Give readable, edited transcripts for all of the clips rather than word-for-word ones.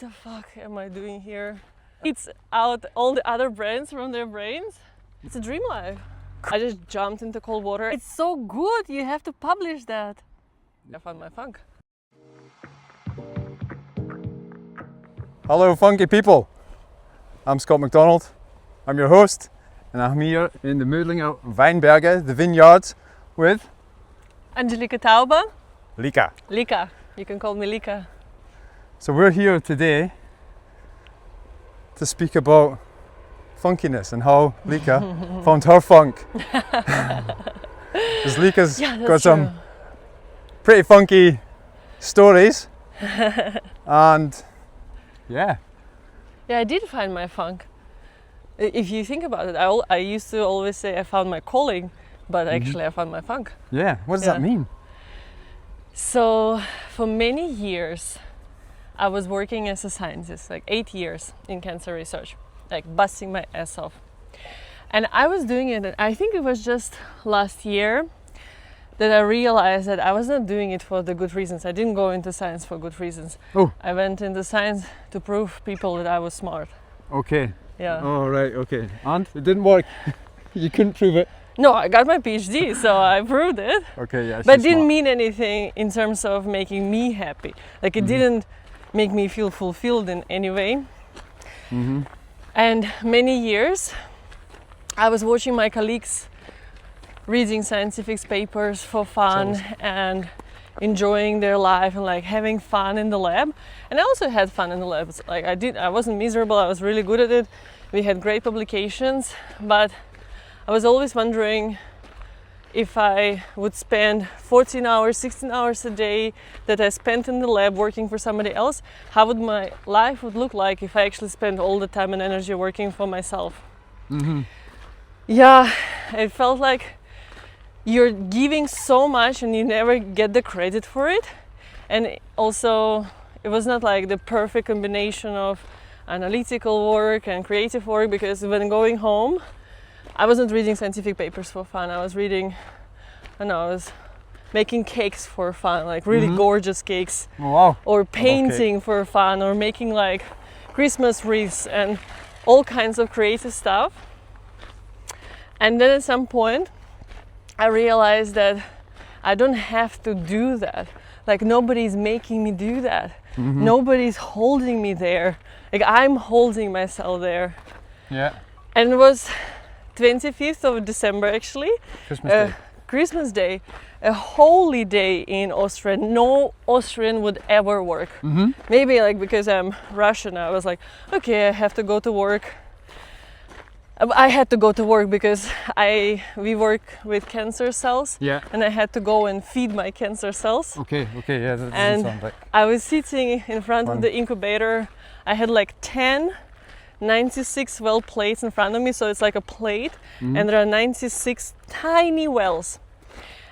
the fuck am I doing here? It's out all the other brains from their brains. It's a dream life. I just jumped into cold water. It's so good, you have to publish that. I found my funk. Hello funky people, I'm Scott McDonald, I'm your host and I'm here in the middle of Wijnbergen, the vineyards with Anzhelika Tauber. Lika. Lika, you can call me Lika. So we're here today to speak about funkiness and how Lika found her funk. Because Lika's got some pretty funky stories and yeah, I did find my funk. If you think about it, I used to always say I found my calling, but actually I found my funk. Yeah, what does that mean? So for many years I was working as a scientist, like 8 years in cancer research, like busting my ass off. And I was doing it, and I think it was just last year that I realized that I was not doing it for the good reasons. I didn't go into science for good reasons. Oh. I went into science to prove people that I was smart. Okay. Yeah. Oh, right, okay. And it didn't work. You couldn't prove it. No, I got my PhD, so I proved it. Okay, yeah. But it didn't mean anything in terms of making me happy. Like it didn't make me feel fulfilled in any way. And many years I was watching my colleagues reading scientific papers for fun and enjoying their life and like having fun in the lab. And I also had fun in the lab. Like I wasn't miserable, I was really good at it. We had great publications, but I was always wondering if I would spend 14 hours, 16 hours a day that I spent in the lab working for somebody else, how would my life would look like if I actually spent all the time and energy working for myself. Yeah, it felt like you're giving so much and you never get the credit for it. And also it was not like the perfect combination of analytical work and creative work, because when going home I wasn't reading scientific papers for fun. I was reading, I was making cakes for fun, like really gorgeous cakes. Oh, wow. Or painting for fun, or making like Christmas wreaths and all kinds of creative stuff. And then at some point I realized that I don't have to do that. Like nobody's making me do that. Nobody's holding me there. Like I'm holding myself there. Yeah. And it was 25th of December actually. Christmas Day. Christmas Day, a holy day in Austria. No Austrian would ever work. Maybe like because I'm Russian, I was like, okay, I have to go to work. I had to go to work because we work with cancer cells. Yeah. And I had to go and feed my cancer cells. Okay, yeah, that doesn't And sound like I was sitting in front of the incubator. I had like 10 96 well plates in front of me, so it's like a plate, and there are 96 tiny wells.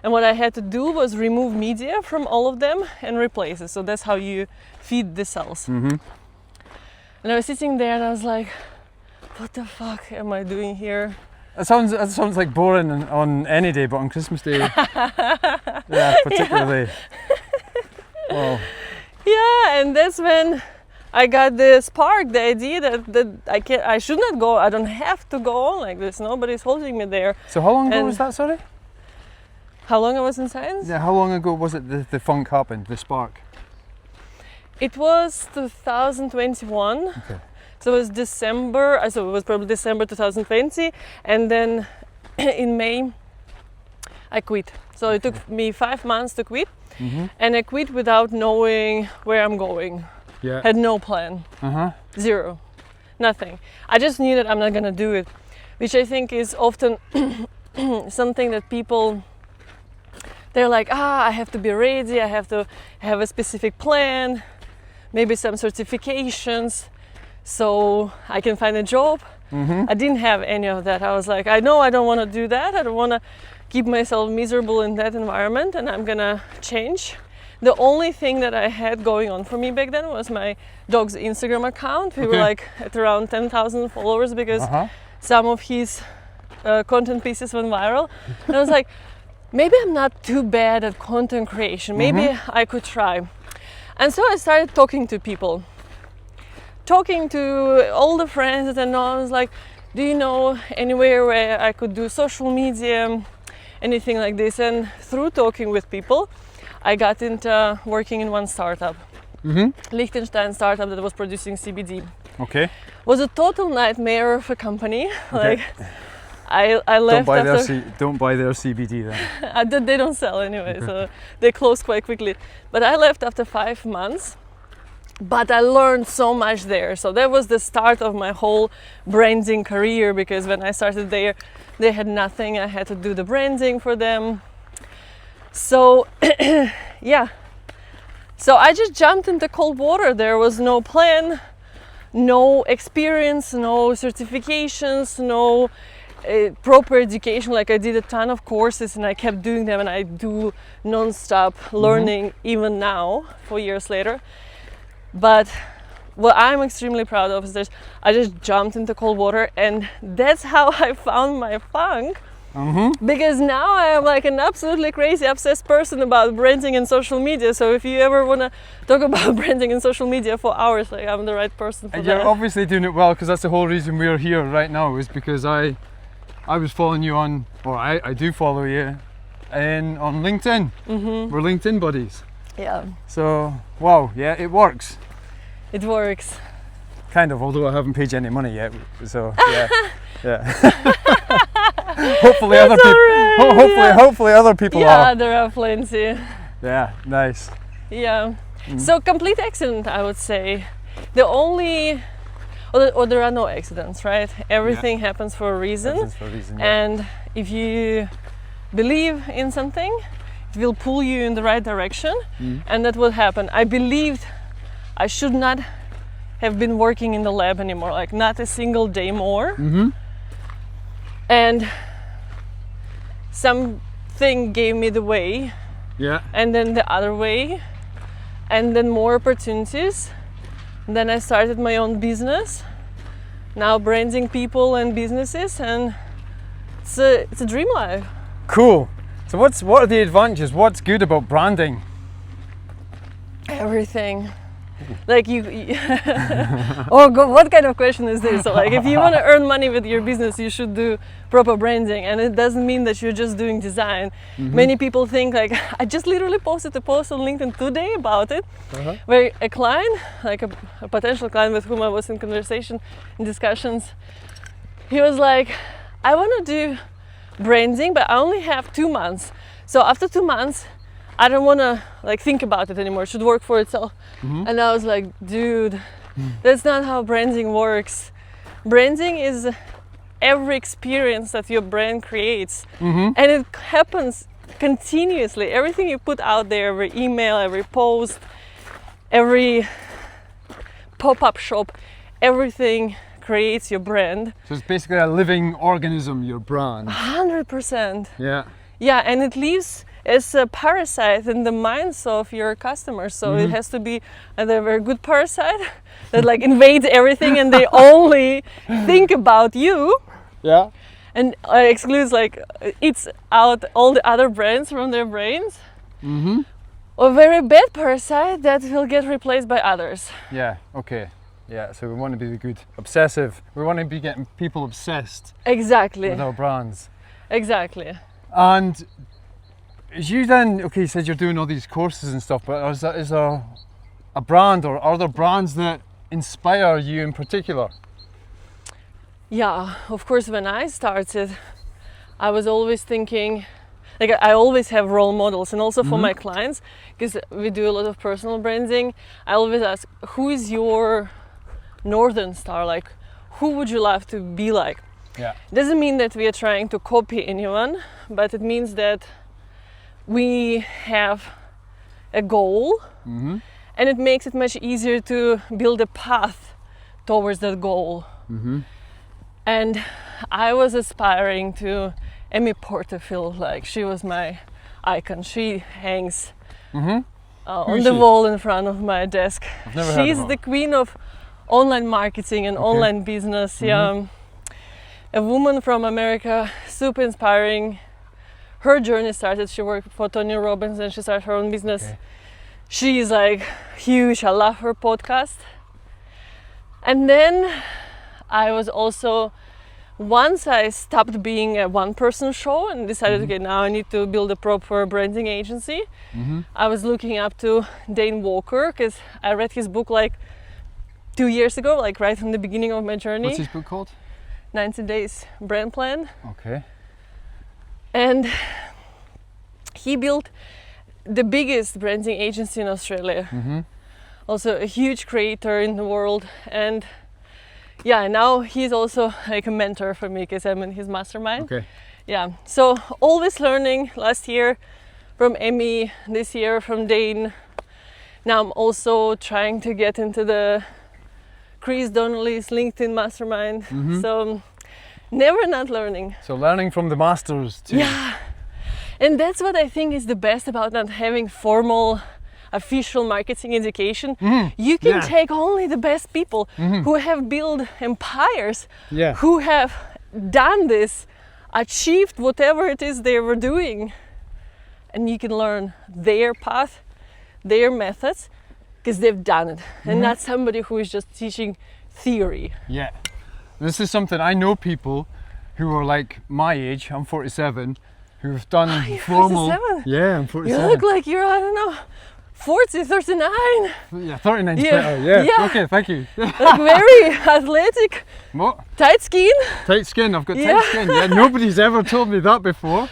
And what I had to do was remove media from all of them and replace it. So that's how you feed the cells. And I was sitting there and I was like, what the fuck am I doing here? That sounds like boring on any day, but on Christmas Day, yeah, particularly. Wow. Yeah, and that's when I got the spark, the idea that I should not go. I don't have to go on like this. Nobody's holding me there. So how long ago was that? Sorry. How long I was in science? Yeah. How long ago was it the funk happened? The spark. It was 2021. Okay. So it was December. So it was probably December 2020, and then in May I quit. So it took me 5 months to quit, and I quit without knowing where I'm going. Yeah. Had no plan. Zero. Nothing. I just knew that I'm not gonna do it, which I think is often something that people, they're like, I have to be ready, I have to have a specific plan, maybe some certifications, so I can find a job. I didn't have any of that. I was like, I know I don't want to do that. I don't want to keep myself miserable in that environment, and I'm gonna change. The only thing that I had going on for me back then was my dog's Instagram account. We were like at around 10,000 followers because some of his content pieces went viral. And I was like, maybe I'm not too bad at content creation. Maybe I could try. And so I started talking to people. talking to all the friends, and I was like, do you know anywhere where I could do social media, anything like this? And through talking with people, I got into working in one startup, Liechtenstein startup that was producing CBD. Okay. Was a total nightmare of a company. Okay. Like I left Don't buy their CBD then. they don't sell anyway, so they closed quite quickly. But I left after 5 months. But I learned so much there. So that was the start of my whole branding career, because when I started there, they had nothing. I had to do the branding for them. So yeah. So I just jumped into cold water. There was no plan, no experience, no certifications, no proper education. Like I did a ton of courses and I kept doing them, and I do non-stop learning even now, 4 years later. But what I'm extremely proud of is that I just jumped into cold water, and that's how I found my funk. Because now I am like an absolutely crazy obsessed person about branding and social media. So if you ever want to talk about branding and social media for hours, like I'm the right person for and that. You're obviously doing it well, because that's the whole reason we're here right now, is because I was following you on, or I do follow you on LinkedIn. We're LinkedIn buddies. Yeah. So, wow, yeah, it works. It works. Kind of, although I haven't paid you any money yet. So, yeah. Hopefully other people. Hopefully other people are. Yeah, there are plenty. Yeah, nice. Yeah. So complete accident, I would say. The only, or there are no accidents, right? Everything happens for a reason. Happens for a reason, And if you believe in something, it will pull you in the right direction, and that will happen. I believed I should not have been working in the lab anymore, like not a single day more. And something gave me the way, and then the other way, and then more opportunities. And then I started my own business, now branding people and businesses, and it's a dream life. Cool. So what are the advantages? What's good about branding? Everything. Like you oh God, what kind of question is this? So like, if you want to earn money with your business, you should do proper branding, and it doesn't mean that you're just doing design. Many people think, like, I just literally posted a post on LinkedIn today about it, where a client, like a potential client with whom I was in conversation, in discussions, he was like, I want to do branding, but I only have 2 months. So after 2 months, I don't want to like think about it anymore. It should work for itself. And I was like, dude, that's not how branding works. Branding is every experience that your brand creates, and it happens continuously. Everything you put out there, every email, every post, every pop-up shop, everything creates your brand. So it's basically a living organism, your brand. 100%. Yeah. Yeah, and it lives as a parasite in the minds of your customers. So it has to be either a very good parasite that like invades everything and they only think about you. Yeah. And excludes, like, eats out all the other brands from their brains. Or very bad parasite that will get replaced by others. Yeah, okay. Yeah, so we want to be the good, obsessive. We want to be getting people obsessed. Exactly. With our brands. Exactly. And you then, okay, you said you're doing all these courses and stuff, but is there a brand, or are there brands that inspire you in particular? Yeah, of course, when I started, I was always thinking, like, I always have role models, and also for my clients, because we do a lot of personal branding, I always ask, who is your northern star? Like, who would you love to be like? Yeah. It doesn't mean that we are trying to copy anyone, but it means that we have a goal, and it makes it much easier to build a path towards that goal. And I was aspiring to Amy Porterfield, like, she was my icon. She hangs on the wall in front of my desk. She's the queen of online marketing and online business. Yeah, a woman from America, super inspiring. Her journey started, she worked for Tony Robbins and she started her own business. She is like huge. I love her podcast. And then I was also, once I stopped being a one-person show and decided, okay, now I need to build a proper branding agency. I was looking up to Dane Walker because I read his book like 2 years ago, like right from the beginning of my journey. What's his book called? 90 Days Brand Plan. Okay. And he built the biggest branding agency in Australia. Also a huge creator in the world. And yeah, now he's also like a mentor for me because I'm in his mastermind. Okay. Yeah, so always learning. Last year from Emmy, this year from Dane. Now I'm also trying to get into the Chris Donnelly's LinkedIn mastermind. So never not learning. So learning from the masters too. Yeah, and that's what I think is the best about not having formal official marketing education. You can take only the best people who have built empires, who have done this, achieved whatever it is they were doing, and you can learn their path, their methods, because they've done it, and not somebody who is just teaching theory. Yeah. This is something I know people who are like my age, I'm 47, who've done formal. 47? Yeah, I'm 47. You look like you're, I don't know, 40, 39. Yeah, 39's better. Yeah. Okay, thank you. Like very athletic. What? Tight skin. Tight skin. I've got tight skin. Yeah, nobody's ever told me that before.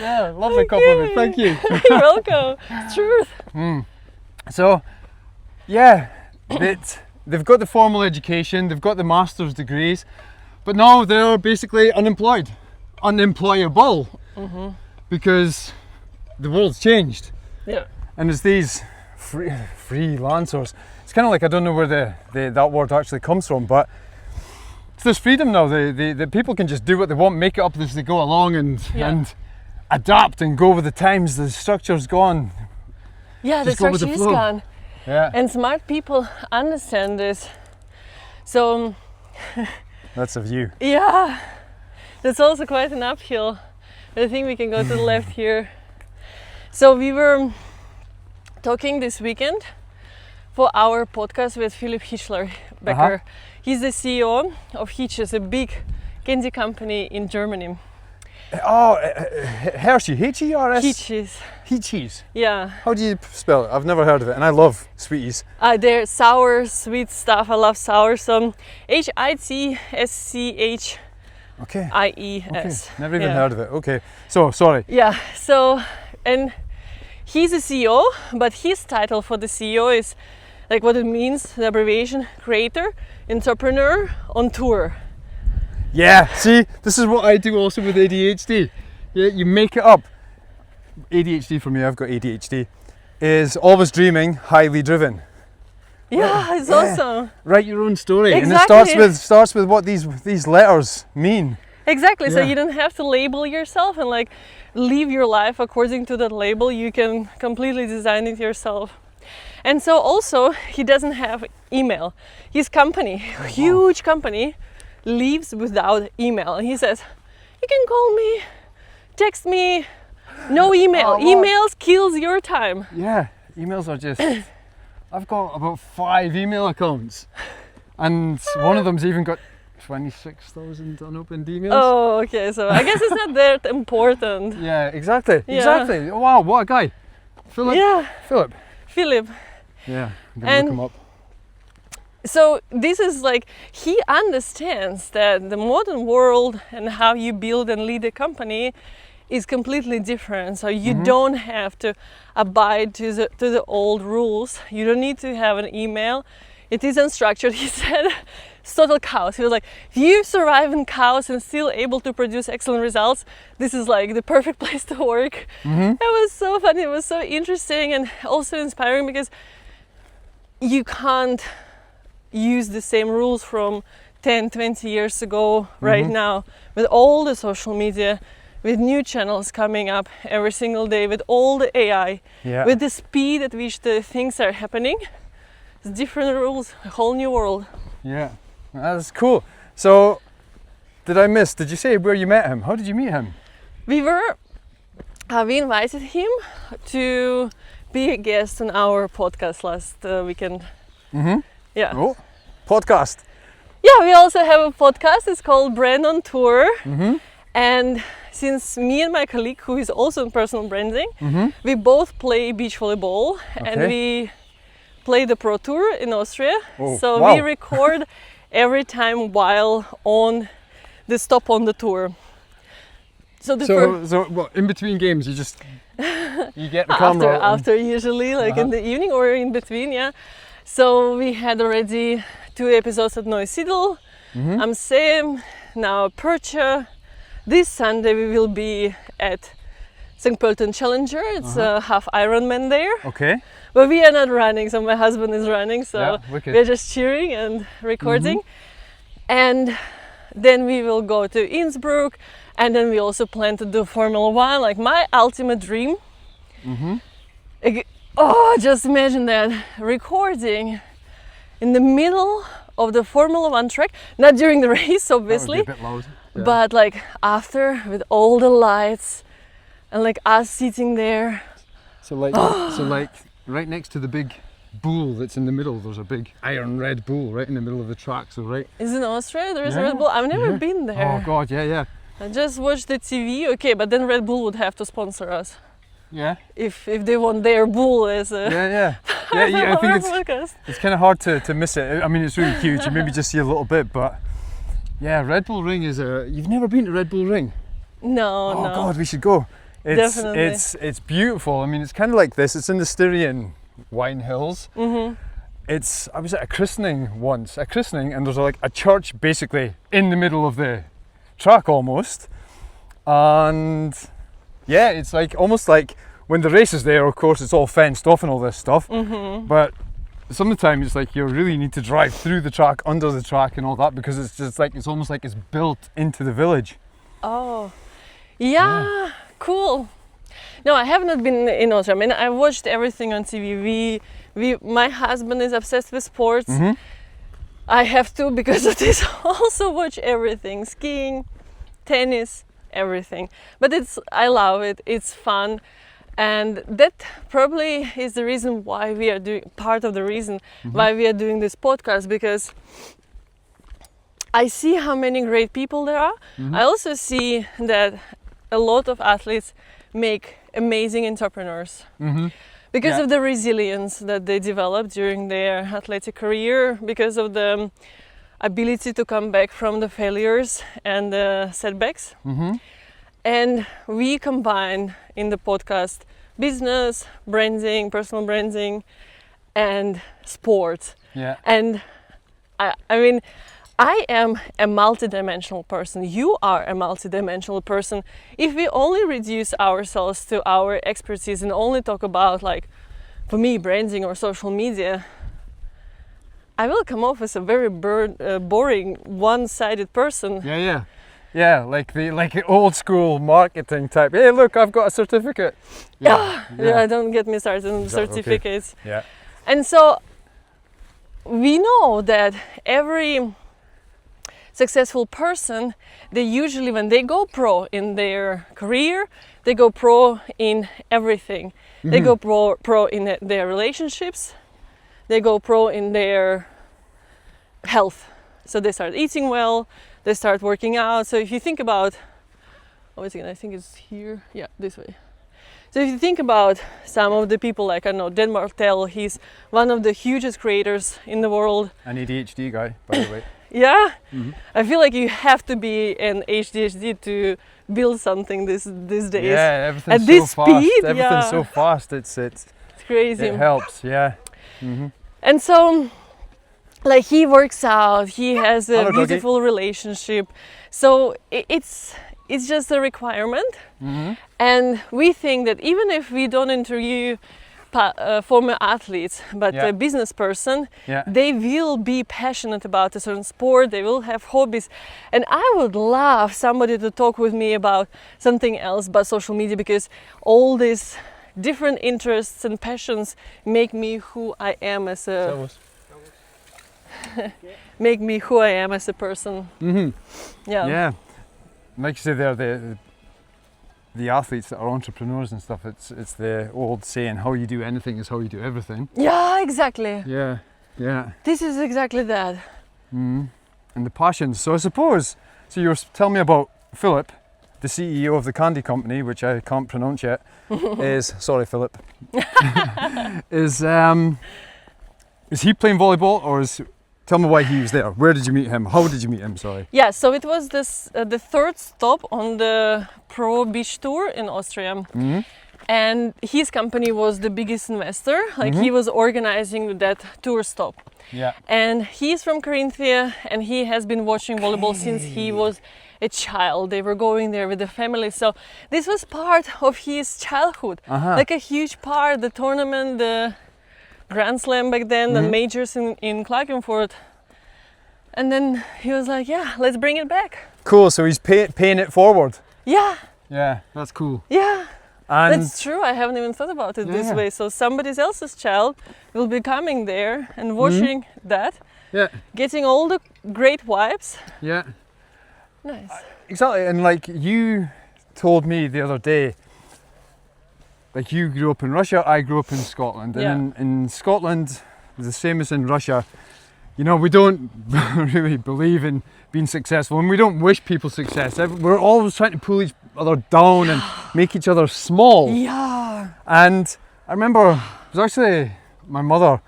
Yeah, lovely compliment. Thank you. You're welcome. It's truth. So, yeah, they've got the formal education, they've got the master's degrees, but now they're basically unemployed, unemployable, because the world's changed. Yeah. And it's these freelancers. It's kind of like, I don't know where that word actually comes from, but it's this freedom now. The people can just do what they want, make it up as they go along, and adapt and go with the times. The structure's gone. Yeah, the structure is gone. Yeah. And smart people understand this. So that's a view. Yeah, that's also quite an uphill. I think we can go to the left here. So we were talking this weekend for our podcast with Philip Hischler-Becker. He's the CEO of Hitches, a big candy company in Germany. Oh, Hershey, H-E-R-S? Hitches. Hitches? Yeah. How do you spell it? I've never heard of it, and I love sweeties. They're sour, sweet stuff. I love sour. So Hitschis. Okay. IES. Okay. Never even heard of it. Okay. So, sorry. Yeah. So, and he's a CEO, but his title for the CEO is like what it means, the abbreviation, creator, entrepreneur on tour. Yeah, see, this is what I do also with ADHD. Yeah, you make it up. ADHD for me, I've got ADHD, is always dreaming, highly driven. Yeah, it's awesome. Write your own story, exactly. And it starts with what these letters mean. Exactly. So you don't have to label yourself and like live your life according to that label. You can completely design it yourself. And so also he doesn't have email. His company, huge company, lives without email. And he says, you can call me, text me, no email. Emails kills your time. Yeah, emails are just, I've got about 5 email accounts, and one of them's even got 26,000 unopened emails. Oh, okay, so I guess it's not that important. Yeah, exactly. Wow, what a guy. Philip. Yeah. Philip. Yeah, I'm gonna look him up. So this is like, he understands that the modern world and how you build and lead a company is completely different. So you don't have to abide to the old rules. You don't need to have an email. It is unstructured. He said it's total chaos. He was like, if you survive in chaos and still able to produce excellent results, this is like the perfect place to work. It was so funny. It was so interesting and also inspiring, because you can't use the same rules from 10, 20 years ago right now, with all the social media, with new channels coming up every single day, with all the AI, with the speed at which the things are happening. It's different rules, a whole new world. Yeah, that's cool. So, did you say where you met him? How did you meet him? We invited him to be a guest on our podcast last weekend. Yeah. Oh, podcast. Yeah, we also have a podcast. It's called Brand on Tour. Mm-hmm. And since me and my colleague, who is also in personal branding, Mm-hmm. we both play beach volleyball, and Okay. we play the Pro Tour in Austria. Oh, So wow. we record every time while on the stop on the tour. So the So well, in between games, you just you get the camera out and- after usually like in the evening or in between, yeah. So we had already 2 episodes at Neusiedl, Mhm. Sam, now Percha. This Sunday we will be at St. Pölten Challenger. It's a half Ironman there. Okay. But we are not running, so my husband is running, so Yeah, wicked. we're just cheering and recording. And then we will go to Innsbruck, and then we also plan to do Formula One, like my ultimate dream. Just imagine that, recording in the middle of the Formula One track, not during the race obviously, That would be a bit loud. Yeah. but like after, with all the lights and like us sitting there. So like right next to the big bull that's in the middle, there's a big iron red bull right in the middle of the track. So right. Is in Austria there is a Yeah, Red Bull? I've never yeah. been there. Oh God, yeah. I just watched the TV. Okay, but then Red Bull would have to sponsor us Yeah. if they want their bull as a Yeah. I think it's podcast. kind of hard to miss it. I mean, it's really huge. You maybe just see a little bit, but yeah, Red Bull Ring is a. You've never been to Red Bull Ring? No, Oh no. God, we should go. It's Definitely. it's beautiful. I mean, it's kind of like this. It's in the Styrian wine hills. Mm-hmm. I was at a christening once, and there's like a church basically in the middle of the track almost, and yeah, it's like almost like when the race is there. Of course, it's all fenced off and all this stuff, but sometimes it's like you really need to drive through the track, under the track, and all that because it's just like it's almost like it's built into the village. Oh, yeah, cool. No, I have not been in Austria. I mean, I watched everything on TV. My husband is obsessed with sports. Mm-hmm. I have to, because of this, also watch everything: skiing, tennis, everything. But I love it. It's fun, and that probably is the reason why we are doing. Part of the reason why we are doing this podcast, because I see how many great people there are. I also see that a lot of athletes make amazing entrepreneurs because Yeah. of the resilience that they develop during their athletic career, because of the ability to come back from the failures and the setbacks. And we combine in the podcast business, branding, personal branding, and sport. Yeah. And I mean, I am a multidimensional person. You are a multidimensional person. If we only reduce ourselves to our expertise and only talk about, like, for me, branding or social media, I will come off as a very boring, one-sided person. Yeah, like the old school marketing type. Hey, look, I've got a certificate. Yeah, don't get me started on Okay. certificates. Yeah. And so we know that every successful person, they usually, when they go pro in their career, they go pro in everything. They go pro in their relationships, they go pro in their health. So they start eating well, they start working out. So if you think about, I think it's here, yeah, this way. So if you think about some of the people, like, I know, Dan Martell, he's one of the hugest creators in the world. An ADHD guy, by the way. Yeah, I feel like you have to be an ADHD to build something these days. Yeah, everything's At this so fast. speed, Everything's yeah. so fast. It's Crazy. it helps. Yeah. And so, like, he works out, he has a Hello, doggy. beautiful relationship. So it's just a requirement. And we think that even if we don't interview former athletes, but Yeah. a business person, Yeah. they will be passionate about a certain sport, they will have hobbies. And I would love somebody to talk with me about something else but social media, because all these different interests and passions make me who I am as a person. Yeah. Like you said there, the athletes that are entrepreneurs and stuff, it's the old saying, how you do anything is how you do everything. Yeah, exactly. Yeah. Yeah. This is exactly that. And the passion. So I suppose, so you were telling me about Philip, the CEO of the candy company, which I can't pronounce yet, sorry Philip, is he playing volleyball, or tell me why he was there. Where did you meet him? How did you meet him? Sorry. Yeah, so it was this the third stop on the Pro Beach Tour in Austria. And his company was the biggest investor. Like he was organizing that tour stop. Yeah. And he's from Carinthia, and he has been watching volleyball since he was a child. They were going there with the family. So this was part of his childhood. Like a huge part, the tournament, the Grand Slam back then, the majors in Klagenfurt. And then he was like, yeah, let's bring it back. Cool, so he's paying it forward. Yeah. Yeah, that's cool. Yeah. And that's true. I haven't even thought about it this way. So somebody else's child will be coming there and watching that. Yeah. Getting all the great vibes. Yeah. Nice. Exactly. And like you told me the other day, like you grew up in Russia, I grew up in Scotland. And in Scotland, the same as in Russia, you know, we don't really believe in being successful, and we don't wish people success. We're always trying to pull each other down and make each other small. Yeah. And I remember it was actually my mother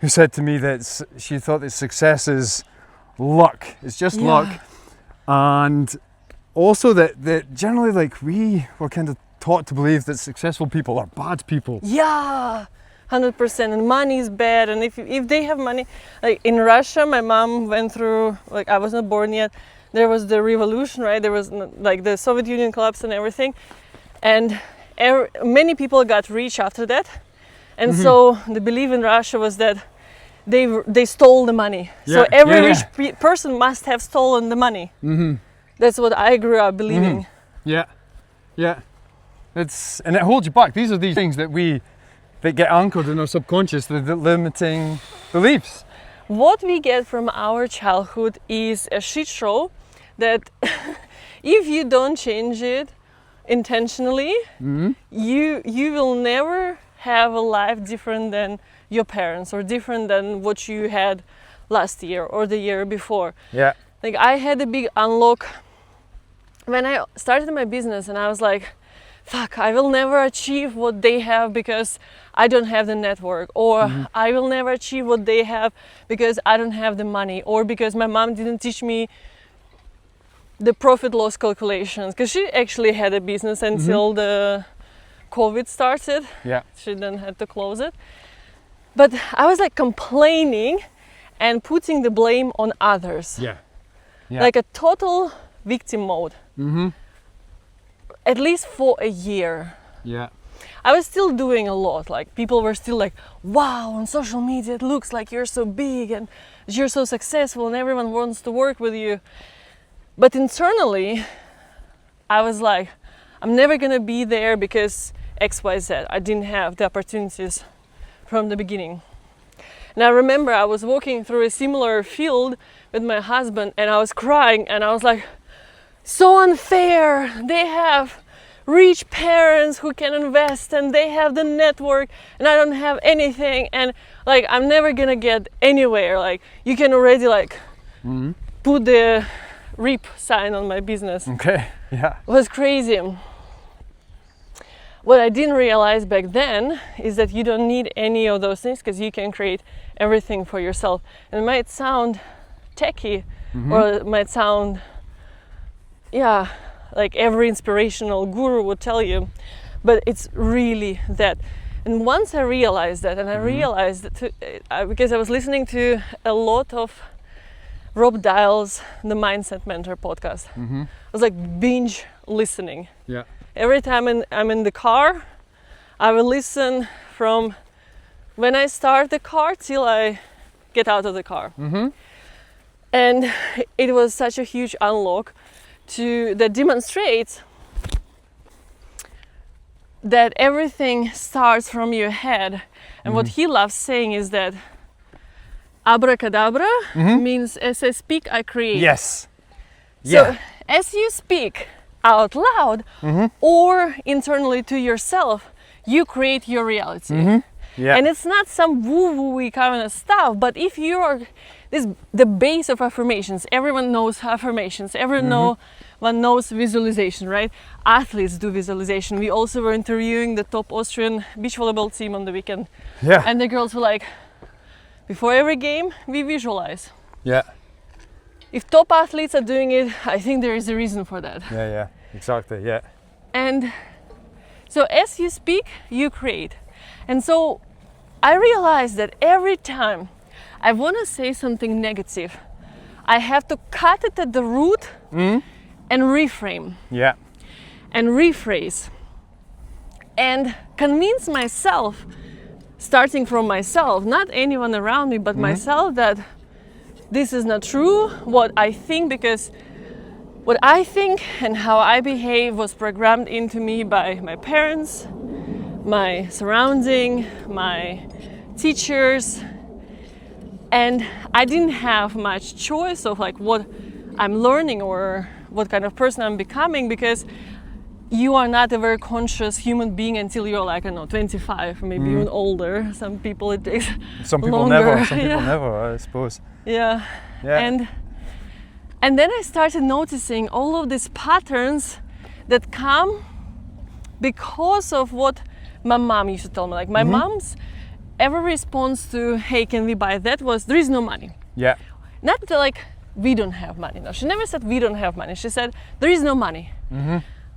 who said to me that she thought that success is luck. It's just luck. And also that generally, like, we were kind of taught to believe that successful people are bad people. Yeah. 100%, and money is bad, and if they have money, like in Russia, my mom went through, like, I was not born yet, there was the revolution, right? There was like the Soviet Union collapse and everything, and many people got rich after that, and so the belief in Russia was that they stole the money. So every rich person must have stolen the money. That's what I grew up believing. Yeah. And it holds you back. These are these things that get anchored in our subconscious, the limiting beliefs. What we get from our childhood is a shit show that if you don't change it intentionally, you will never have a life different than your parents or different than what you had last year or the year before. Yeah. Like, I had a big unlock when I started my business, and I was like, fuck, I will never achieve what they have because I don't have the network, or I will never achieve what they have because I don't have the money, or because my mom didn't teach me the profit loss calculations, because she actually had a business until the COVID started. Yeah. She then had to close it. But I was like complaining and putting the blame on others. Yeah. Like a total victim mode. At least for a year. Yeah. I was still doing a lot. Like, people were still like, wow, on social media it looks like you're so big and you're so successful and everyone wants to work with you. But internally, I was like, I'm never gonna be there because XYZ. I didn't have the opportunities from the beginning. And I remember I was walking through a similar field with my husband, and I was crying, and I was like, so unfair. They have rich parents who can invest, and they have the network, and I don't have anything, and like, I'm never gonna get anywhere. Like, you can already like put the RIP sign on my business. Okay. Yeah. It was crazy. What I didn't realize back then is that you don't need any of those things, because you can create everything for yourself. And it might sound techy, or it might sound, like every inspirational guru would tell you, but it's really that. And once I realized that, and I realized that because I was listening to a lot of Rob Dial's The Mindset Mentor podcast. I was like binge listening. Yeah. Every time I'm in the car, I will listen from when I start the car till I get out of the car. And it was such a huge unlock that demonstrates that everything starts from your head. And what he loves saying is that abracadabra means as I speak, I create. Yes. So as you speak out loud or internally to yourself, you create your reality. Yeah. And it's not some woo-woo kind of stuff, but if you are the base of affirmations, everyone knows affirmations, everyone knows visualization, right? Athletes do visualization. We also were interviewing the top Austrian beach volleyball team on the weekend. Yeah. And the girls were like, before every game, we visualize. Yeah. If top athletes are doing it, I think there is a reason for that. Yeah, exactly, yeah. And so as you speak, you create. And so I realized that every time I want to say something negative, I have to cut it at the root and reframe. Yeah. And rephrase. And convince myself, starting from myself, not anyone around me, but myself, that this is not true, what I think, because what I think and how I behave was programmed into me by my parents, my surrounding, my teachers, and I didn't have much choice of like what I'm learning or what kind of person I'm becoming, because you are not a very conscious human being until you're like, I don't know, 25, maybe even older. Some people it takes Some people longer. never, some people never, I suppose. Yeah. And then I started noticing all of these patterns that come because of what my mom used to tell me. Like my mom's every response to, hey, can we buy that, was there is no money. Yeah. Not like we don't have money. No, she never said we don't have money. She said there is no money.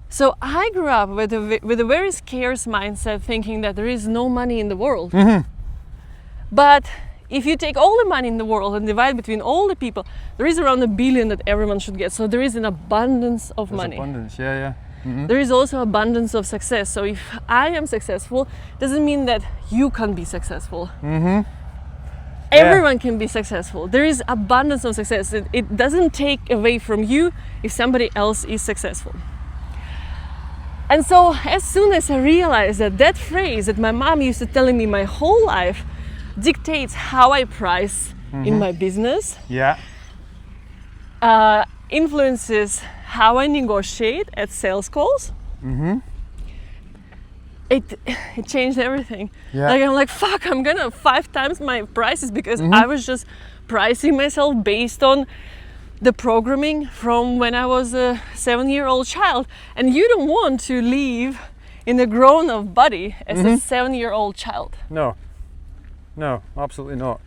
So I grew up with a very scarce mindset, thinking that there is no money in the world. But if you take all the money in the world and divide between all the people, there is around 1 billion that everyone should get. So there is an abundance of money. Abundance, yeah. There is also abundance of success. So if I am successful, doesn't mean that you can be successful. Everyone can be successful. There is abundance of success. It doesn't take away from you if somebody else is successful. And so as soon as I realized that that phrase that my mom used to telling me my whole life dictates how I price in my business, influences how I negotiate at sales calls, it changed everything. Like I'm like, fuck, I'm gonna 5 times my prices because I was just pricing myself based on the programming from when I was a 7-year-old child. And you don't want to live in a grown-up body as a 7-year-old child. No, absolutely not.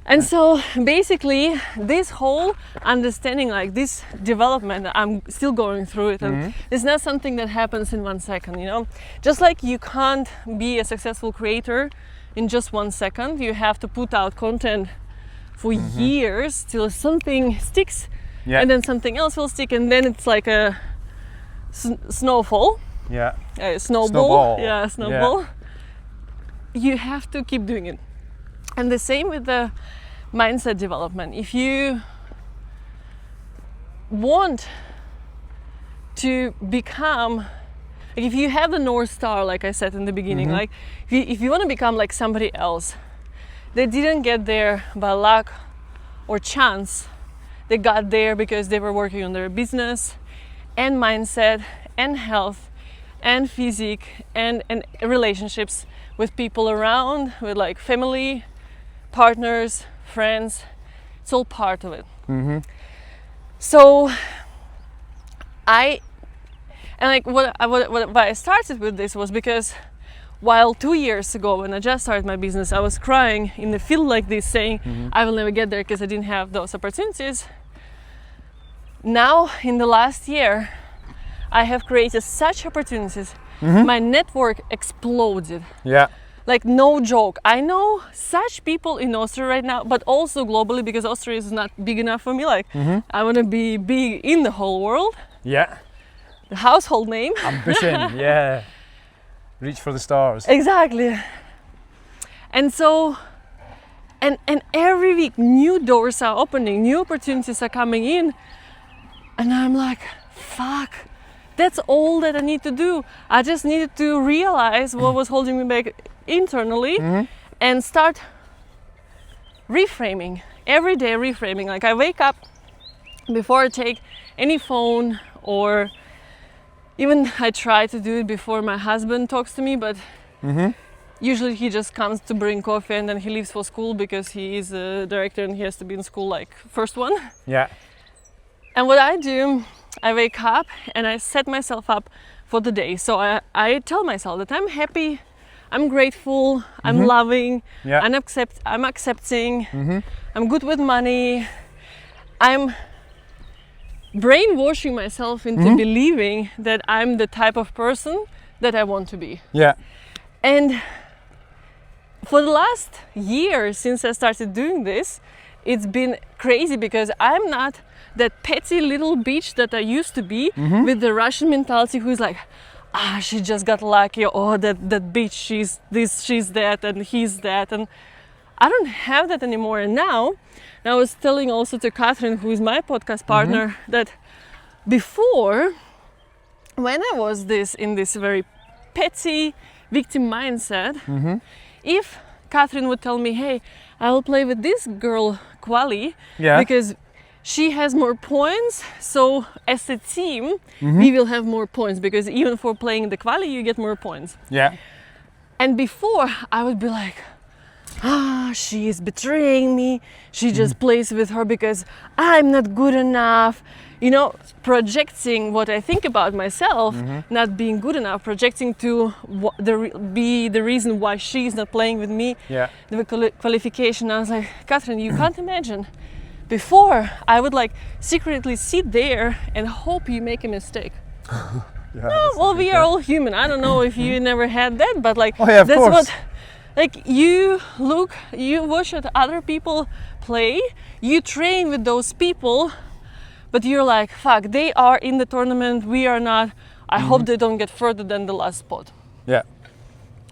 And so basically this whole understanding, like this development, I'm still going through it, and it's not something that happens in 1 second, you know. Just like you can't be a successful creator in just 1 second, you have to put out content for years till something sticks, and then something else will stick, and then it's like a snowfall. Snowball. Snowball. You have to keep doing it. And the same with the mindset development. If you want to become, like if you have the North Star, like I said in the beginning, like if you want to become like somebody else, they didn't get there by luck or chance. They got there because they were working on their business and mindset and health and physique and relationships with people around, with like family, partners, friends. It's all part of it. So why I started with this was because while 2 years ago when I just started my business, I was crying in the field like this, saying I will never get there because I didn't have those opportunities. Now in the last year I have created such opportunities. My network exploded. Like no joke. I know such people in Austria right now, but also globally, because Austria is not big enough for me. Like I want to be big in the whole world. The household name. Ambition, reach for the stars. Exactly. And so, and every week new doors are opening, new opportunities are coming in, and I'm like, fuck, that's all that I need to do. I just needed to realize what was holding me back internally and start reframing, everyday reframing. Like I wake up before I take any phone, or even I try to do it before my husband talks to me, but usually he just comes to bring coffee and then he leaves for school because he is a director and he has to be in school like first one. Yeah. And what I do, I wake up and I set myself up for the day. So I tell myself that I'm happy, I'm grateful, I'm loving, Yeah. I'm accepting, I'm good with money. I'm brainwashing myself into believing that I'm the type of person that I want to be. Yeah. And for the last year since I started doing this, it's been crazy because I'm not that petty little bitch that I used to be with the Russian mentality who's like, she just got lucky, or that bitch, she's this, she's that, and he's that. And I don't have that anymore. And now I was telling also to Catherine, who is my podcast partner, that before, when I was in this very petty victim mindset, if Catherine would tell me, hey, I will play with this girl, Quali, because she has more points, so as a team, we will have more points, because even for playing the Quali, you get more points. Yeah. And before, I would be like, she is betraying me, she just plays with her because I'm not good enough. You know, projecting what I think about myself, not being good enough, projecting to be the reason why she's not playing with me, the qualification. I was like, Catherine, you can't imagine. Before, I would like secretly sit there and hope you make a mistake. Well, we are all human. I don't know if you never had that, but like, of that's course. what, like, you watch at other people play, you train with those people, but you're like, fuck, they are in the tournament, we are not. I hope they don't get further than the last spot. Yeah.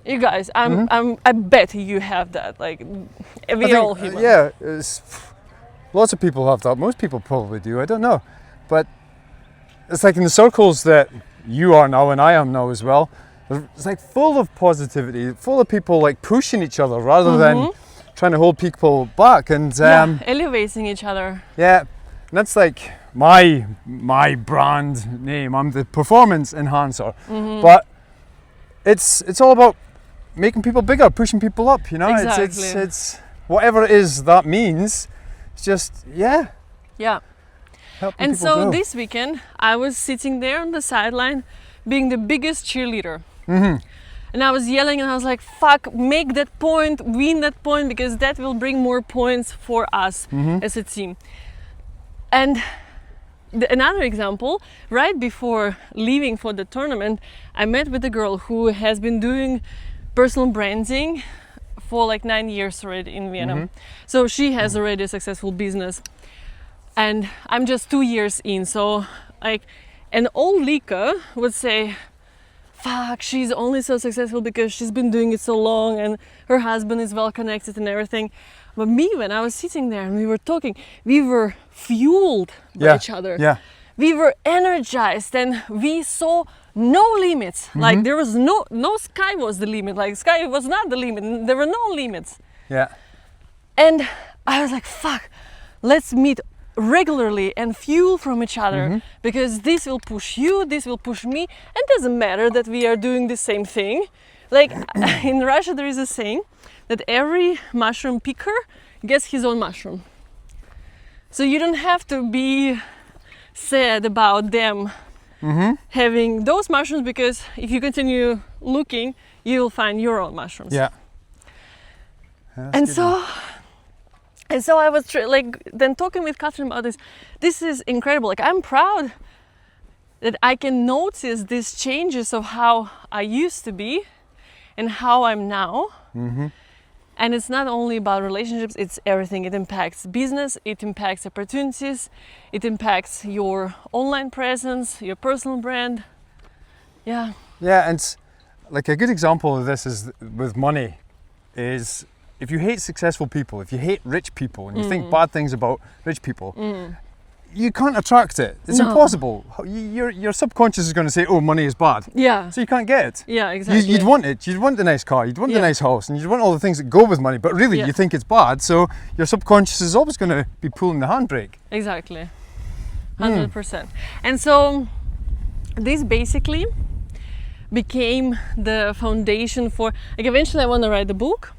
You guys, I bet you have that. Like, we are all human. Yeah, lots of people have that. Most people probably do. I don't know, but it's like in the circles that you are now and I am now as well. It's like full of positivity, full of people like pushing each other rather than trying to hold people back and elevating each other. Yeah, and that's like my brand name. I'm the performance enhancer, but it's all about making people bigger, pushing people up. You know, Exactly. it's whatever it is that means. It's just Yeah. helping And people so grow. this weekend, I was sitting there on the sideline, being the biggest cheerleader. And I was yelling and I was like, fuck, make that point, win that point, because that will bring more points for us as a team. And another example, right before leaving for the tournament, I met with a girl who has been doing personal branding for like 9 years already in Vienna. So she has already a successful business. And I'm just 2 years in. So like, and old Lika would say, fuck, she's only so successful because she's been doing it so long and her husband is well connected and everything. But me, when I was sitting there and we were talking, we were fueled by each other. Yeah. We were energized and we saw no limits. Like there was no sky was the limit. Like sky was not the limit. There were no limits. Yeah. And I was like, fuck, let's meet regularly and fuel from each other, because this will push you, this will push me, and it doesn't matter that we are doing the same thing. Like in Russia there is a saying that every mushroom picker gets his own mushroom. So you don't have to be sad about them having those mushrooms, because if you continue looking, you will find your own mushrooms. Yeah. And so I was then talking with Catherine about this. This is incredible. Like, I'm proud that I can notice these changes of how I used to be and how I'm now. And it's not only about relationships, it's everything. It impacts business, it impacts opportunities, it impacts your online presence, your personal brand. Yeah. Yeah, and like a good example of this is with money is if you hate successful people, if you hate rich people and you think bad things about rich people, you can't attract it. It's impossible. Your subconscious is going to say, oh, money is bad. Yeah. So you can't get it. Yeah, exactly. You'd want it. You'd want the nice car. You'd want the nice house. And you'd want all the things that go with money. But really, you think it's bad. So your subconscious is always going to be pulling the handbrake. became the foundation for, like, eventually I want to write the book.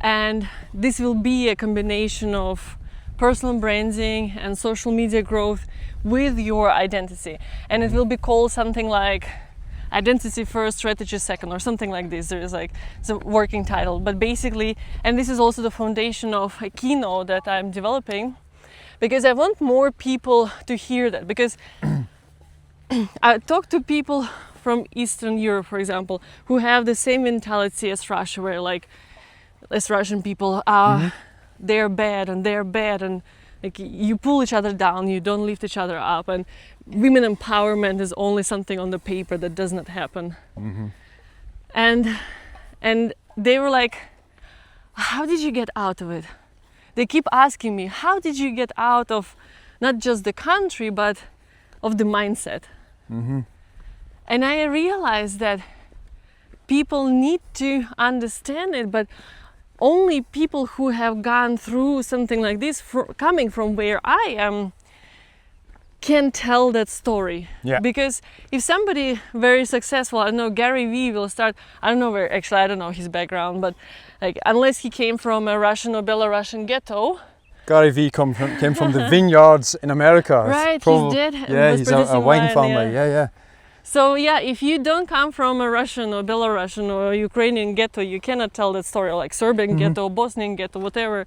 And this will be a combination of personal branding and social media growth with your identity. And it will be called something like Identity First, Strategy Second, or something like this. There is like, it's a working title. But basically, and this is also the foundation of a keynote that I'm developing, because I want more people to hear that. Because I talk to people from Eastern Europe, for example, who have the same mentality as Russia, where like, as Russian people, they're bad and like you pull each other down, you don't lift each other up, and women empowerment is only something on the paper that does not happen. And they were like, how did you get out of it? They keep asking me, how did you get out of not just the country, but of the mindset? And I realized that people need to understand it, but only people who have gone through something like this, coming from where I am, can tell that story. Because if somebody very successful, I don't know, Gary Vee will start, I don't know where, actually I don't know his background, but like, unless he came from a Russian or Belarusian ghetto. Gary Vee came from the vineyards in America. Right, he's dead. Yeah, he's a wine farmer. Yeah. So yeah, if you don't come from a Russian or Belarusian or Ukrainian ghetto, you cannot tell that story, like Serbian ghetto, Bosnian ghetto, whatever.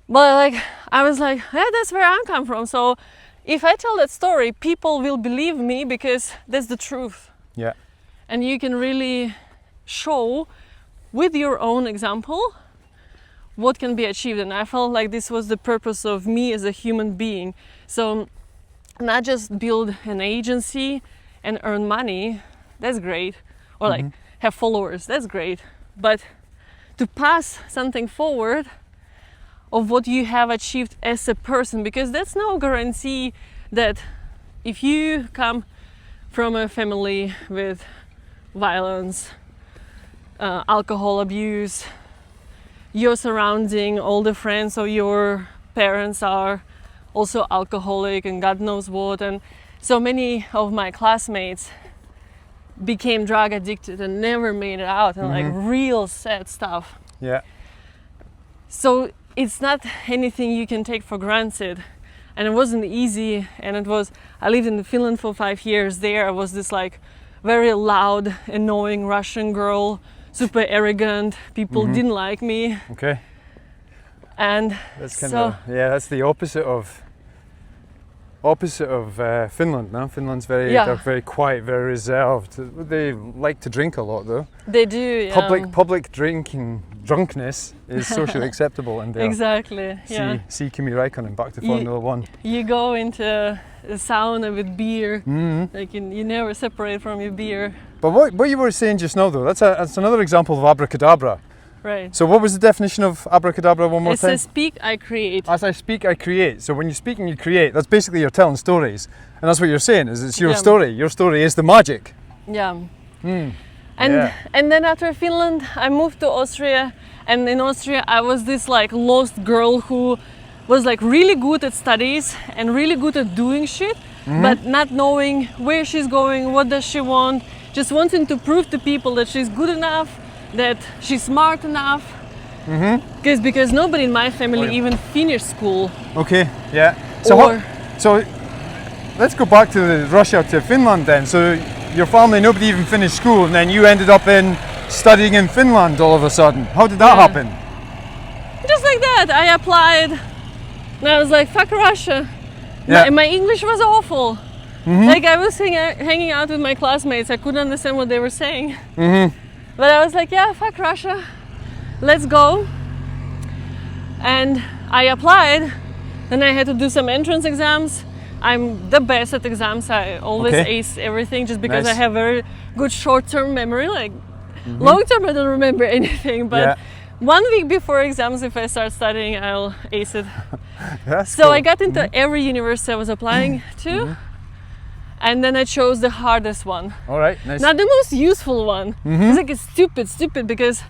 But like, I was like, yeah, that's where I come from. So if I tell that story, people will believe me because that's the truth. Yeah. And you can really show with your own example what can be achieved. And I felt like this was the purpose of me as a human being. So not just build an agency and earn money, that's great, or like have followers, that's great, but to pass something forward of what you have achieved as a person, because that's no guarantee that if you come from a family with violence, alcohol abuse, your surrounding, all the friends of your parents are also alcoholic and God knows what, and so many of my classmates became drug addicted and never made it out, and like real sad stuff. Yeah. So it's not anything you can take for granted, and it wasn't easy. And it was, I lived in Finland for 5 years. There I was this like very loud, annoying Russian girl, super arrogant. People didn't like me. Okay. And that's kind of, yeah, that's the opposite of Finland. No, Finland's they're very quiet, very reserved. They like to drink a lot, though. They do. Yeah. Public drunkenness is socially acceptable, and exactly. Yeah. See Kimi Räikkönen back to Formula One. You go into a sauna with beer, like you never separate from your beer. But what you were saying just now, though, that's another example of abracadabra. Right. So what was the definition of abracadabra one more time? As I speak, I create. As I speak, I create. So when you speak and you create, that's basically you're telling stories. And that's what you're saying, is it's your story. Your story is the magic. Yeah. And then after Finland, I moved to Austria. And in Austria, I was this like lost girl who was like really good at studies and really good at doing shit, but not knowing where she's going, what does she want, just wanting to prove to people that she's good enough, that she's smart enough, because nobody in my family even finished school. Okay, yeah. So let's go back to Russia, to Finland then. So your family, nobody even finished school, and then you ended up studying in Finland all of a sudden. How did that happen? Just like that. I applied, and I was like, fuck Russia. Yeah. My English was awful. Like I was hanging out with my classmates, I couldn't understand what they were saying. But I was like, yeah, fuck Russia, let's go. And I applied, then I had to do some entrance exams. I'm the best at exams, I always ace everything just because I have very good short-term memory, like long-term I don't remember anything, but 1 week before exams, if I start studying, I'll ace it. So cool. I got into every university I was applying to. And then I chose the hardest one. All right, nice. Not the most useful one. It's like it's stupid because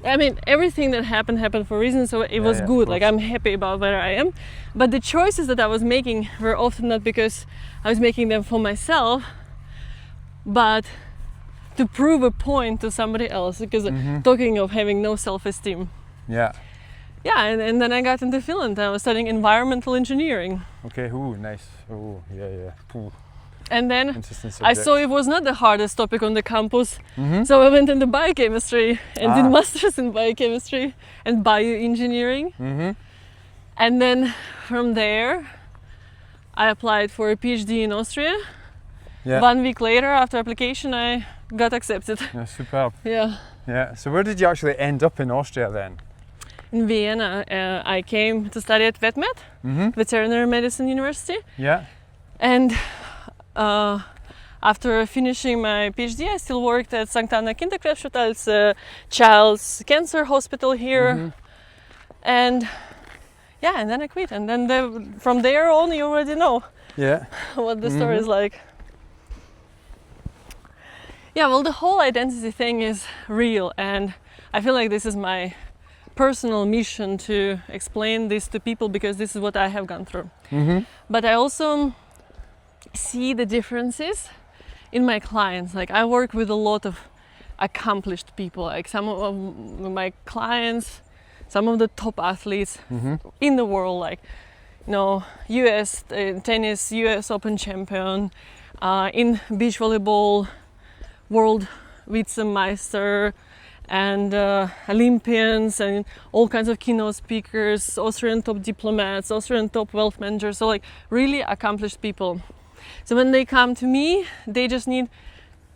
I mean everything that happened for a reason, so it was good. Like I'm happy about where I am. But the choices that I was making were often not because I was making them for myself, but to prove a point to somebody else, because talking of having no self-esteem. Yeah. Yeah, and then I got into Finland. I was studying environmental engineering. Okay, ooh, nice. Oh, yeah. Ooh. And then Interesting subject. I saw it was not the hardest topic on the campus, so I went into biochemistry and did masters in biochemistry and bioengineering. And then from there, I applied for a PhD in Austria. Yeah. 1 week later, after application, I got accepted. Yeah, superb. Yeah. Yeah. So where did you actually end up in Austria then? In Vienna, I came to study at VetMed, Veterinary Medicine University. Yeah. And after finishing my PhD, I still worked at St. Anna Kinderkrebsspital. It's a child's cancer hospital here. And yeah, and then I quit. And then from there on, you already know what the story is like. Yeah, well, the whole identity thing is real. And I feel like this is my personal mission to explain this to people, because this is what I have gone through. But I also see the differences in my clients. Like, I work with a lot of accomplished people, like some of my clients, some of the top athletes in the world, like, you know, US tennis, US Open champion, in beach volleyball, world Vizemeister, and Olympians, and all kinds of keynote speakers, Austrian top diplomats, Austrian top wealth managers, so like really accomplished people. So when they come to me, they just need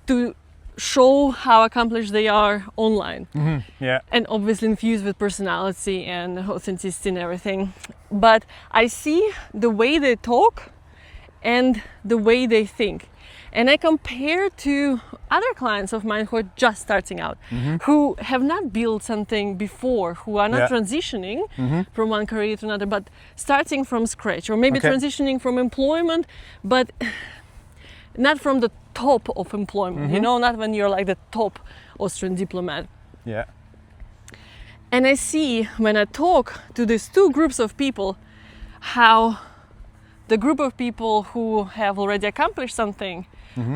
to show how accomplished they are online. Yeah. And obviously infused with personality and authenticity and everything. But I see the way they talk and the way they think. And I compare to other clients of mine who are just starting out, who have not built something before, who are not transitioning from one career to another, but starting from scratch, or maybe transitioning from employment, but not from the top of employment, you know, not when you're like the top Austrian diplomat. Yeah. And I see when I talk to these two groups of people, how the group of people who have already accomplished something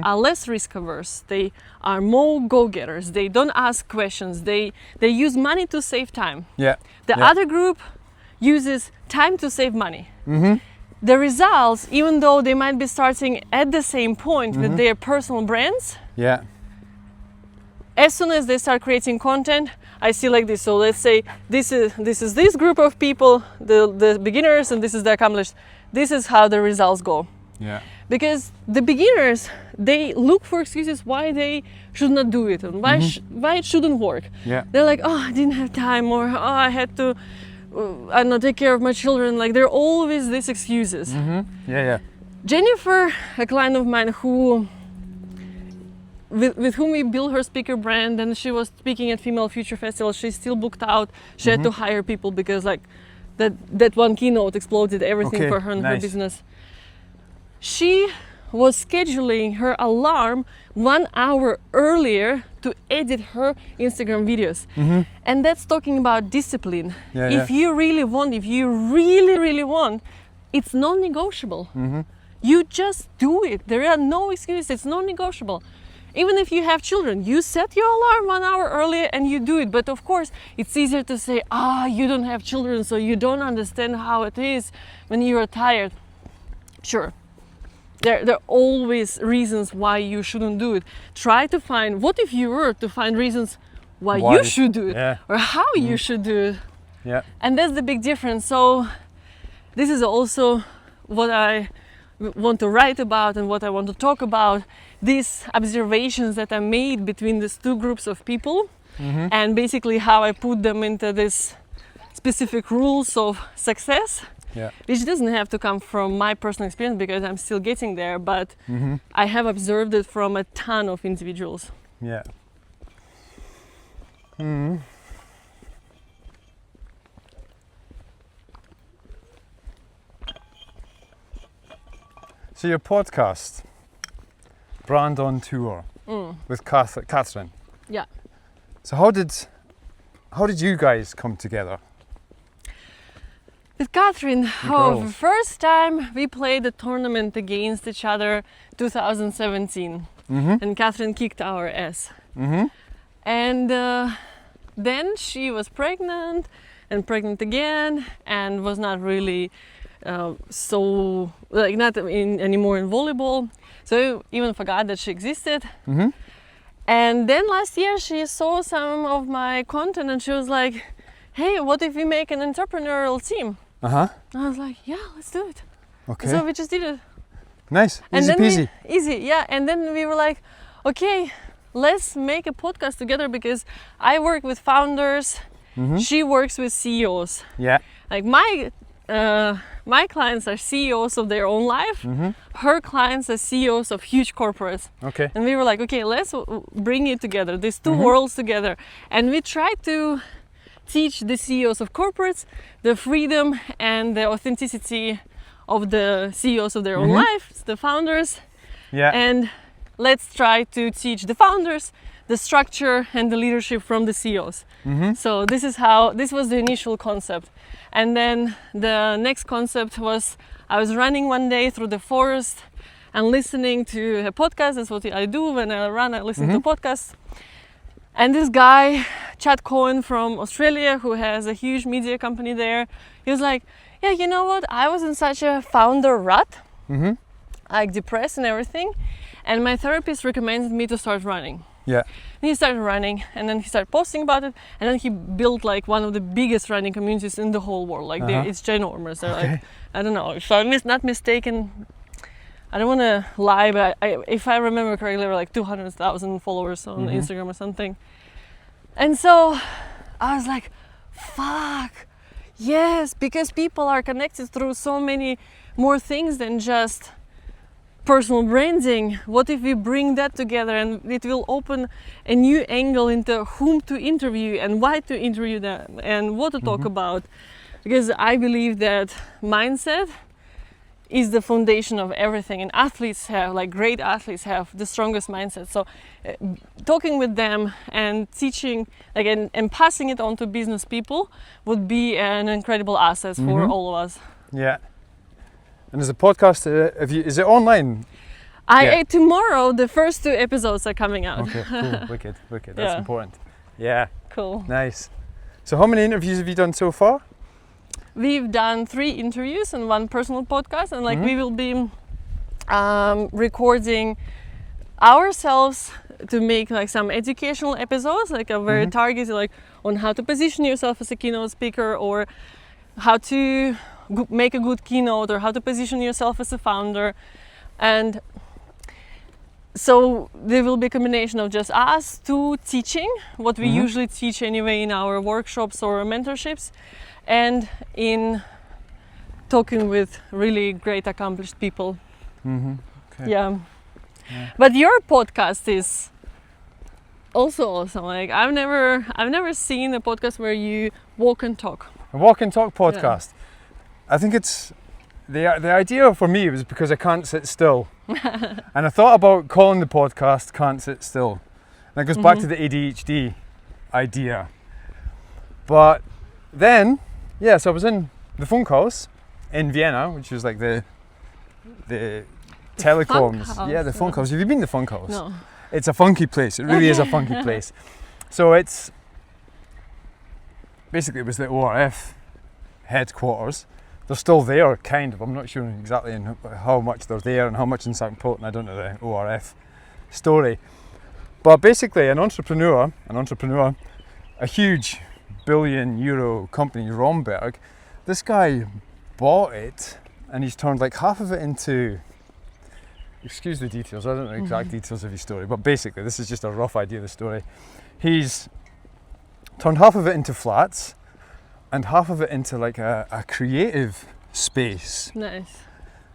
are less risk averse. They are more go-getters. They don't ask questions. They use money to save time. Yeah. The other group uses time to save money. The results, even though they might be starting at the same point with their personal brands, as soon as they start creating content, I see like this. So let's say this is this group of people, the beginners, and this is the accomplished. This is how the results go. Yeah. Because the beginners, they look for excuses why they should not do it and why it shouldn't work. Yeah. They're like, oh, I didn't have time, or oh, I had to, I don't know, take care of my children. Like, there are always these excuses. Yeah. Jennifer, a client of mine who, with whom we built her speaker brand, and she was speaking at Female Future Festival. She's still booked out. She had to hire people because like that one keynote exploded everything for her and her business. She was scheduling her alarm 1 hour earlier to edit her Instagram videos. And that's talking about discipline. If you really want, it's non-negotiable. You just do it. There are no excuses. It's non-negotiable. Even if you have children, you set your alarm 1 hour earlier and you do it. But of course, it's easier to say, you don't have children, so you don't understand how it is when you're tired. Sure. There are always reasons why you shouldn't do it. Try to find, what if you were to find reasons why you should do it, or how you should do it. Yeah. And that's the big difference. So this is also what I want to write about and what I want to talk about, these observations that I made between these two groups of people, and basically how I put them into this specific rules of success. Which doesn't have to come from my personal experience because I'm still getting there, but I have observed it from a ton of individuals. Yeah. So your podcast, Brand on Tour, with Catherine. Yeah. So how did you guys come together? With Catherine, the first time we played a tournament against each other, 2017. and Catherine kicked our ass. And then she was pregnant and pregnant again, and was not really so like not anymore in volleyball. So I even forgot that she existed. And then last year she saw some of my content and she was like, "Hey, what if we make an entrepreneurial team?" I was like, "Yeah, let's do it." Okay. So we just did it. Nice. And Easy then peasy. Easy, yeah. And then we were like, okay, let's make a podcast together, because I work with founders. She works with CEOs. Yeah. Like my clients are CEOs of their own life. Her clients are CEOs of huge corporates. Okay. And we were like, okay, let's bring it together, these two worlds together. And we tried to teach the CEOs of corporates the freedom and the authenticity of the CEOs of their own life, the founders. Yeah. And let's try to teach the founders the structure and the leadership from the CEOs. So this was the initial concept. And then the next concept was, I was running one day through the forest and listening to a podcast. That's what I do when I run, I listen to podcasts. And this guy, Chad Cohen from Australia, who has a huge media company there, he was like, yeah, you know what? I was in such a founder rut, like depressed and everything. And my therapist recommended me to start running. Yeah. And he started running, and then he started posting about it, and then he built like one of the biggest running communities in the whole world. Like it's ginormous. They're like, I don't know, if I'm not mistaken, I don't want to lie, but if I remember correctly, there were like 200,000 followers on Instagram or something. And so I was like, fuck, yes, because people are connected through so many more things than just personal branding. What if we bring that together, and it will open a new angle into whom to interview and why to interview them and what to talk about? Because I believe that mindset is the foundation of everything, and athletes have, like great athletes have the strongest mindset. So talking with them and teaching, like, and passing it on to business people would be an incredible asset for all of us. Yeah. And there's a podcast, is it online? Tomorrow, the first 2 episodes are coming out. Okay, cool, wicked. That's important. Yeah. Cool. Nice. So how many interviews have you done so far? We've done 3 interviews and 1 personal podcast, and like we will be recording ourselves to make like some educational episodes, like a very targeted, like on how to position yourself as a keynote speaker, or how to make a good keynote, or how to position yourself as a founder. And so there will be a combination of just us 2 teaching what we usually teach anyway in our workshops or mentorships, and in talking with really great accomplished people. Okay. Yeah. But your podcast is also awesome. Like I've never seen a podcast where you walk and talk. A walk and talk podcast. Yeah. I think it's the idea for me was because I can't sit still. And I thought about calling the podcast Can't Sit Still. And it goes back to the ADHD idea. But then, so I was in the Funkhaus in Vienna, which is like the telecoms. Funkhaus, the Funkhaus. Have you been to Funkhaus? No. It's a funky place. It really is a funky place. So it's basically, it was the ORF headquarters. They're still there, kind of. I'm not sure exactly how much they're there and how much in St. Pölten. I don't know the ORF story. But basically, an entrepreneur, a huge billion-euro company, Romberg, this guy bought it, and he's turned like half of it into, excuse the details, I don't know the exact details of his story, but basically, this is just a rough idea of the story. He's turned half of it into flats, and half of it into like a creative space. Nice.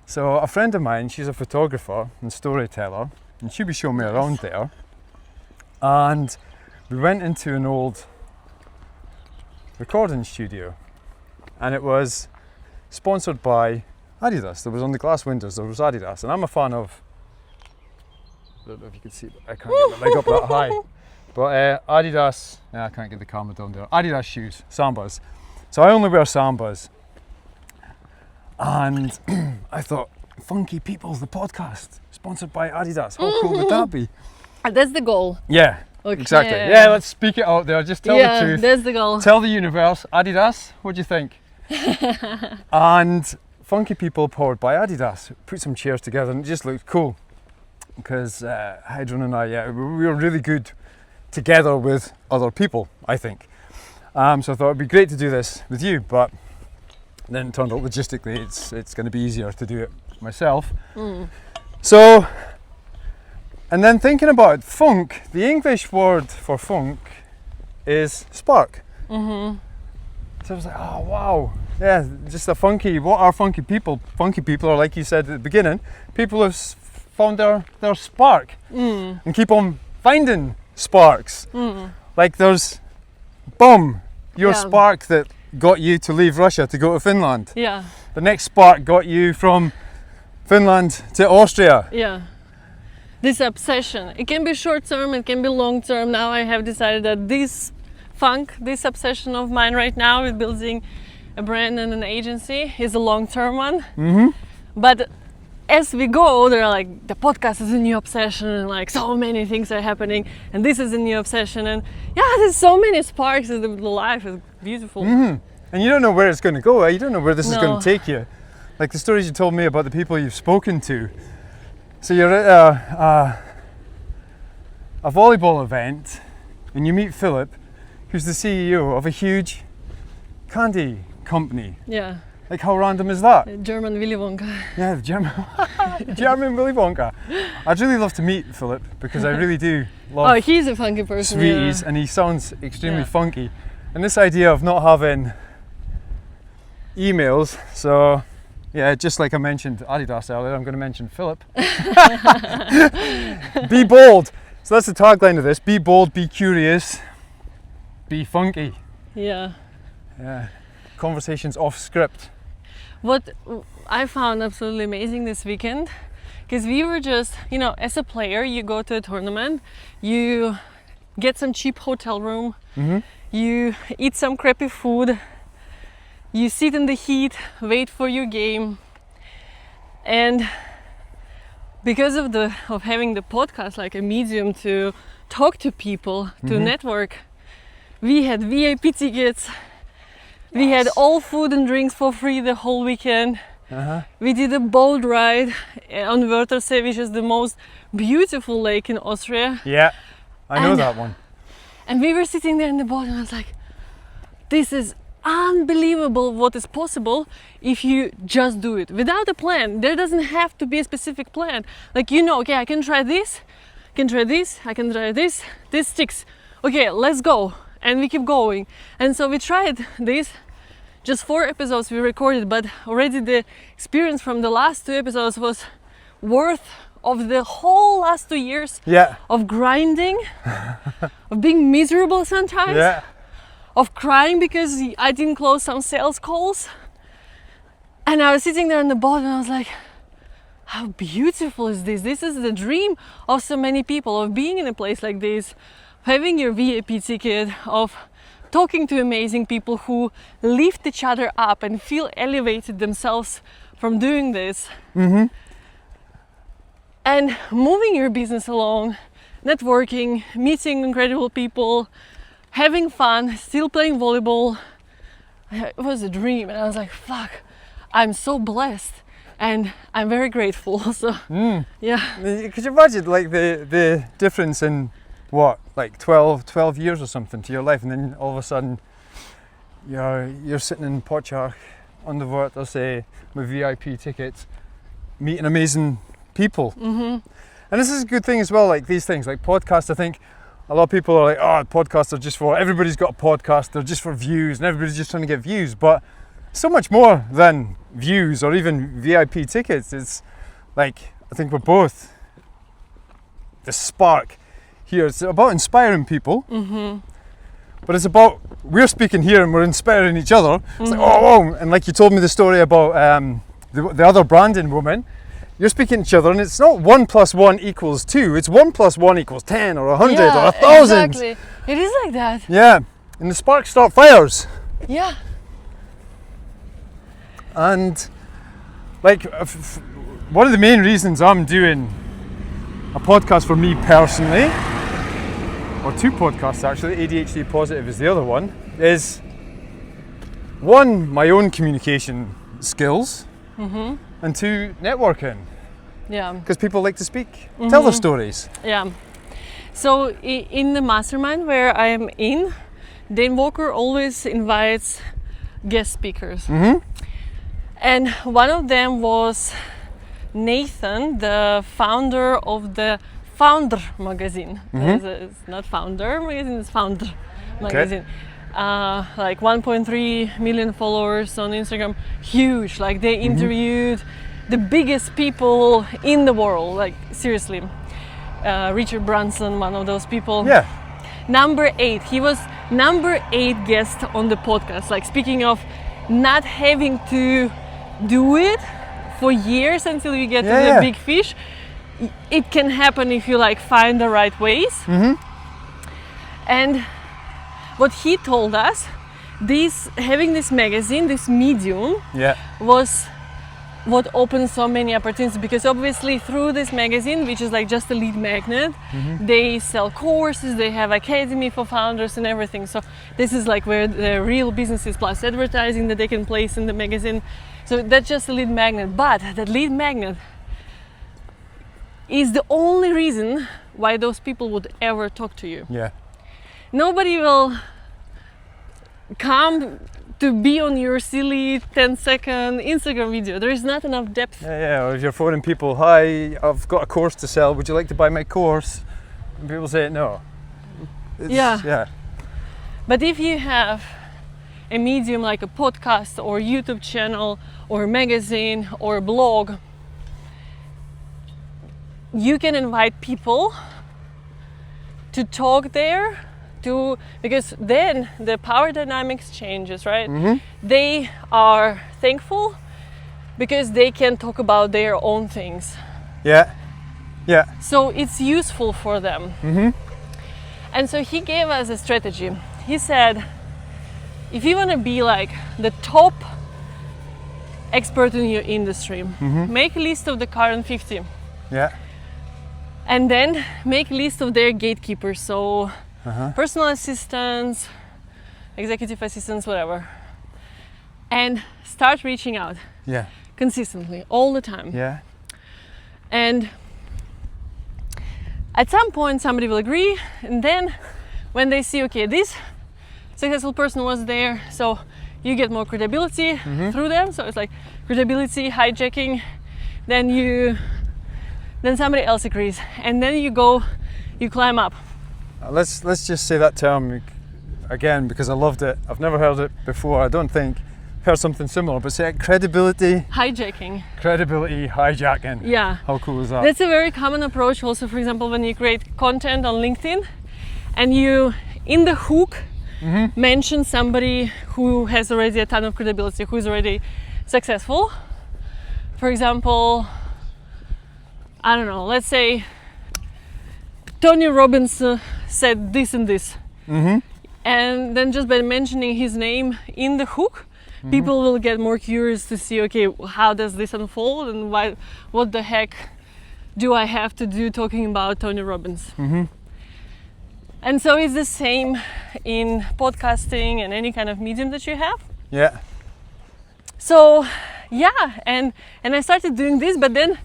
So a friend of mine, she's a photographer and storyteller, and she'll be showing me around there. And we went into an old recording studio, and it was sponsored by Adidas. There was on the glass windows, there was Adidas, and I'm a fan of, I don't know if you can see, but I can't get my leg up that high. But Adidas, I can't get the camera down there. Adidas shoes, Sambas. So I only wear Sambas. And I thought, Funky People, the podcast, sponsored by Adidas. How cool would that be? That's the goal. Yeah, Okay. exactly. Yeah, let's speak it out there. Just tell the truth. That's the goal. Tell the universe, Adidas, what do you think? And Funky People powered by Adidas. Put some chairs together and it just looked cool. Because Hydron and I, we were really good together with other people, I think. So I thought it'd be great to do this with you, but then it turned out logistically it's going to be easier to do it myself. So, and then thinking about funk, the English word for funk is spark. So I was like, oh wow, yeah, just a funky, what are funky people? Funky people are, like you said at the beginning, people who've found their spark and keep on finding sparks. Like there's, boom, your spark that got you to leave Russia to go to Finland. Yeah. The next spark got you from Finland to Austria. Yeah. This obsession. It can be short term, it can be long term. Now I have decided that this obsession of mine right now with building a brand and an agency is a long term one. But as we go, they're like, the podcast is a new obsession and like so many things are happening and this is a new obsession and yeah, there's so many sparks and the life is beautiful. And you don't know where it's going to go, you don't know where this is going to take you. Like the stories you told me about the people you've spoken to. So you're at a volleyball event and you meet Philip, who's the CEO of a huge candy company. Yeah. Like how random is that? German Willy Wonka. Yeah, the German Willy Wonka. I'd really love to meet Philip because I really do love he's a funky person. sweeties and he sounds extremely funky. And this idea of not having emails, so yeah, just like I mentioned Adidas earlier, I'm going to mention Philip. Be bold. So that's the tagline of this. Be bold, be curious, be funky. Yeah. Yeah. Conversations off script. What I found absolutely amazing this weekend, because we were just, as a player, you go to a tournament, you get some cheap hotel room, you eat some crappy food, you sit in the heat, wait for your game, and because of having the podcast like a medium to talk to people, to network, we had VIP tickets. We had all food and drinks for free the whole weekend. We did a boat ride on Wörthersee, which is the most beautiful lake in Austria. Yeah, I know that one. And we were sitting there in the boat and I was like, this is unbelievable what is possible if you just do it. Without a plan, there doesn't have to be a specific plan. Like, okay, I can try this, I can try this, I can try this, this sticks. Okay, let's go. And we keep going. And so we tried this. Just 4 episodes we recorded, but already the experience from the last 2 episodes was worth of the whole last 2 years of grinding, of being miserable sometimes, of crying because I didn't close some sales calls. And I was sitting there on the boat and I was like, how beautiful is this? This is the dream of so many people, of being in a place like this, having your VIP ticket, of talking to amazing people who lift each other up and feel elevated themselves from doing this. And moving your business along, networking, meeting incredible people, having fun, still playing volleyball. It was a dream and I was like, fuck, I'm so blessed and I'm very grateful. So yeah. Could you imagine like the difference in what, like 12 years or something to your life, and then all of a sudden you're sitting in Pochach on the Wörthersee with VIP tickets, meeting amazing people. And this is a good thing as well, like these things, like podcasts. I think a lot of people are like, oh, podcasts are just for, everybody's got a podcast, they're just for views, and everybody's just trying to get views. But so much more than views or even VIP tickets. It's like, I think we're both the spark here. It's about inspiring people, but it's about, we're speaking here and we're inspiring each other. It's like, oh, and like you told me the story about the other Brandon woman, you're speaking to each other and it's not 1 + 1 = 2, it's 1 + 1 = 10 or 100 or 1,000. Exactly. It is like that. Yeah, and the sparks start fires. Yeah. And like one of the main reasons I'm doing a podcast for me personally, or 2 podcasts actually, ADHD Positive is the other one, is 1, my own communication skills, and 2, networking. Yeah. Because people like to speak, tell their stories. Yeah. So in the mastermind where I am in, Dane Walker always invites guest speakers. And one of them was Nathan, the founder of the Founder magazine. It's not Founder magazine, it's Founder magazine. Like 1.3 million followers on Instagram, huge. Like they interviewed the biggest people in the world, like seriously. Richard Branson, one of those people. Yeah. Number 8, he was number 8 guest on the podcast. Like speaking of not having to do it for years until you get to the big fish, it can happen if you like find the right ways. And what he told us, having this magazine, this medium, was what opened so many opportunities, because obviously through this magazine, which is like just a lead magnet, they sell courses, they have academy for founders and everything. So this is like where the real business is, plus advertising that they can place in the magazine. So that's just a lead magnet, but that lead magnet is the only reason why those people would ever talk to you. Yeah. Nobody will come to be on your silly 10-second Instagram video. There is not enough depth. Or if you're phoning people, hi, I've got a course to sell, would you like to buy my course? And people say no. Yeah. But if you have a medium like a podcast or YouTube channel or a magazine or a blog, you can invite people to talk there, because then the power dynamics changes, right? They are thankful because they can talk about their own things. Yeah. So it's useful for them. And so he gave us a strategy. He said, if you want to be like the top expert in your industry, make a list of the current 50. Yeah. And then make a list of their gatekeepers. So personal assistants, executive assistants, whatever. And start reaching out. Yeah. Consistently, all the time. Yeah. And at some point somebody will agree, and then when they see, okay, this successful person was there, so you get more credibility through them. So it's like credibility, hijacking, then somebody else agrees, and then you climb up. Let's just say that term again, because I loved it. I've never heard it before. I don't think heard something similar, but say it, credibility hijacking. Credibility hijacking. Yeah. How cool is that? That's a very common approach also, for example, when you create content on LinkedIn and you, in the hook, mention somebody who has already a ton of credibility, who is already successful. For example, I don't know, let's say Tony Robbins said this and this. And then just by mentioning his name in the hook, people will get more curious to see, okay, how does this unfold, and what the heck do I have to do talking about Tony Robbins? And so it's the same in podcasting and any kind of medium that you have. Yeah. So yeah, and I started doing this, but then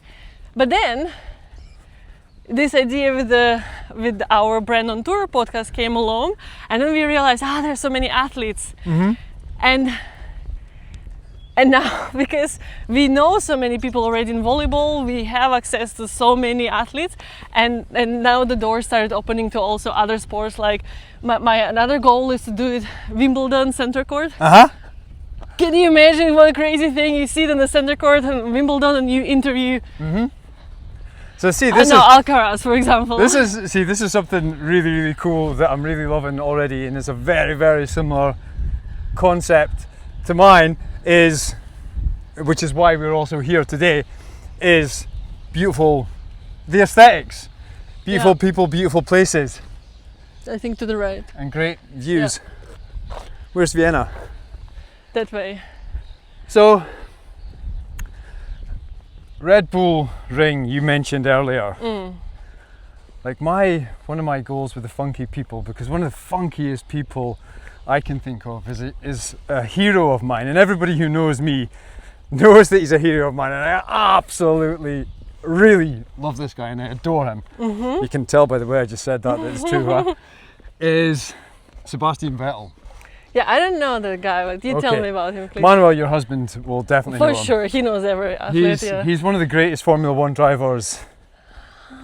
this idea with our Brand on Tour podcast came along, and then we realized, there's so many athletes, and now, because we know so many people already in volleyball, we have access to so many athletes, and now the doors started opening to also other sports. Like my another goal is to do it Wimbledon center court. Can you imagine what a crazy thing? You sit on the center court in Wimbledon and you interview. So see, this is Alcaraz, for example. This is something really, really cool that I'm really loving already, and it's a very, very similar concept to mine. Which is why we're also here today, is beautiful, the aesthetics, beautiful people, beautiful places. I think to the right. And great views. Where's Vienna? That way. So Red Bull ring you mentioned earlier. Like one of my goals with the funky people, because one of the funkiest people I can think of is a hero of mine, and everybody who knows me knows that he's a hero of mine, and I absolutely really love this guy and I adore him. You can tell by the way I just said that it's true, huh? Is Sebastian Vettel. Yeah, I don't know that guy, but you tell me about him, please. Manuel, your husband, will definitely know him. For sure, he knows every athlete. He's one of the greatest Formula 1 drivers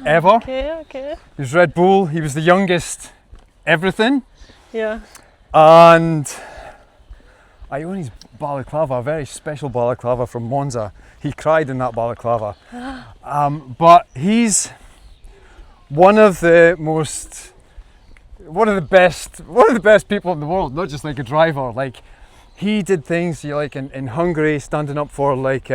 ever. Okay. He was Red Bull, he was the youngest everything. Yeah. And I own his balaclava, a very special balaclava from Monza. He cried in that balaclava. But he's one of the best people in the world, not just like a driver. Like, he did things like in Hungary, standing up for like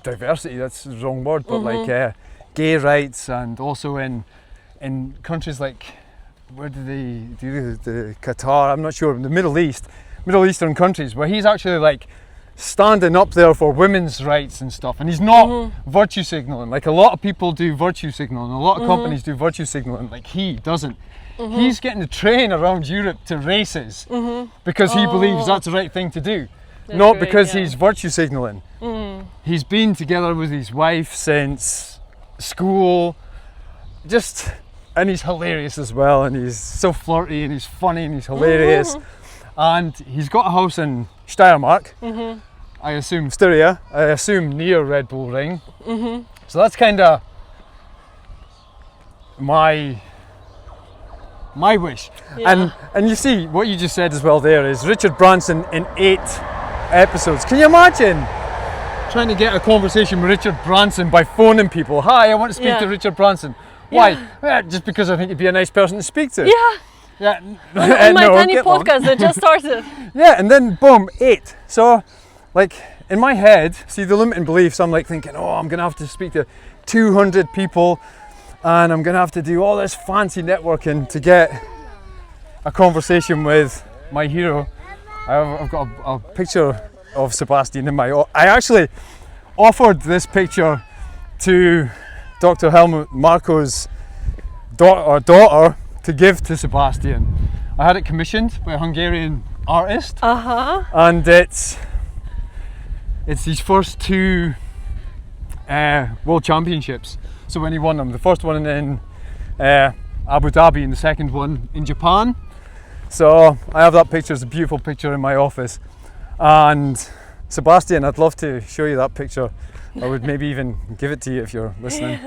diversity, that's the wrong word, but like gay rights, and also in countries like, where do they do the Qatar, I'm not sure, in the Middle Eastern countries, where he's actually like standing up there for women's rights and stuff, and he's not virtue signaling like a lot of people do virtue signaling, a lot of companies do virtue signaling, like he doesn't. He's getting the train around Europe to races because he believes that's the right thing to do. That's not great, because he's virtue signaling. He's been together with his wife since school, and he's hilarious as well, and he's so flirty and he's funny and he's hilarious. And he's got a house in Steiermark, I assume Styria, I assume near Red Bull Ring. So that's kind of my wish. And you see what you just said as well there is Richard Branson in 8 episodes. Can you imagine trying to get a conversation with Richard Branson by phoning people? Hi, I want to speak to Richard Branson. Why? Well, just because I think he'd be a nice person to speak to. Yeah. On my tiny podcast that just started. Yeah, and then boom, 8. So, like, in my head, see the limiting beliefs, I'm like thinking, oh, I'm gonna have to speak to 200 people and I'm gonna have to do all this fancy networking to get a conversation with my hero. I've got a picture of Sebastian in I actually offered this picture to Dr. Helmut Marko's daughter to give to Sebastian. I had it commissioned by a Hungarian artist, and it's his first 2 World Championships. So when he won them, the first one in Abu Dhabi and the second one in Japan. So I have that picture, it's a beautiful picture in my office. And Sebastian, I'd love to show you that picture. I would maybe even give it to you if you're listening.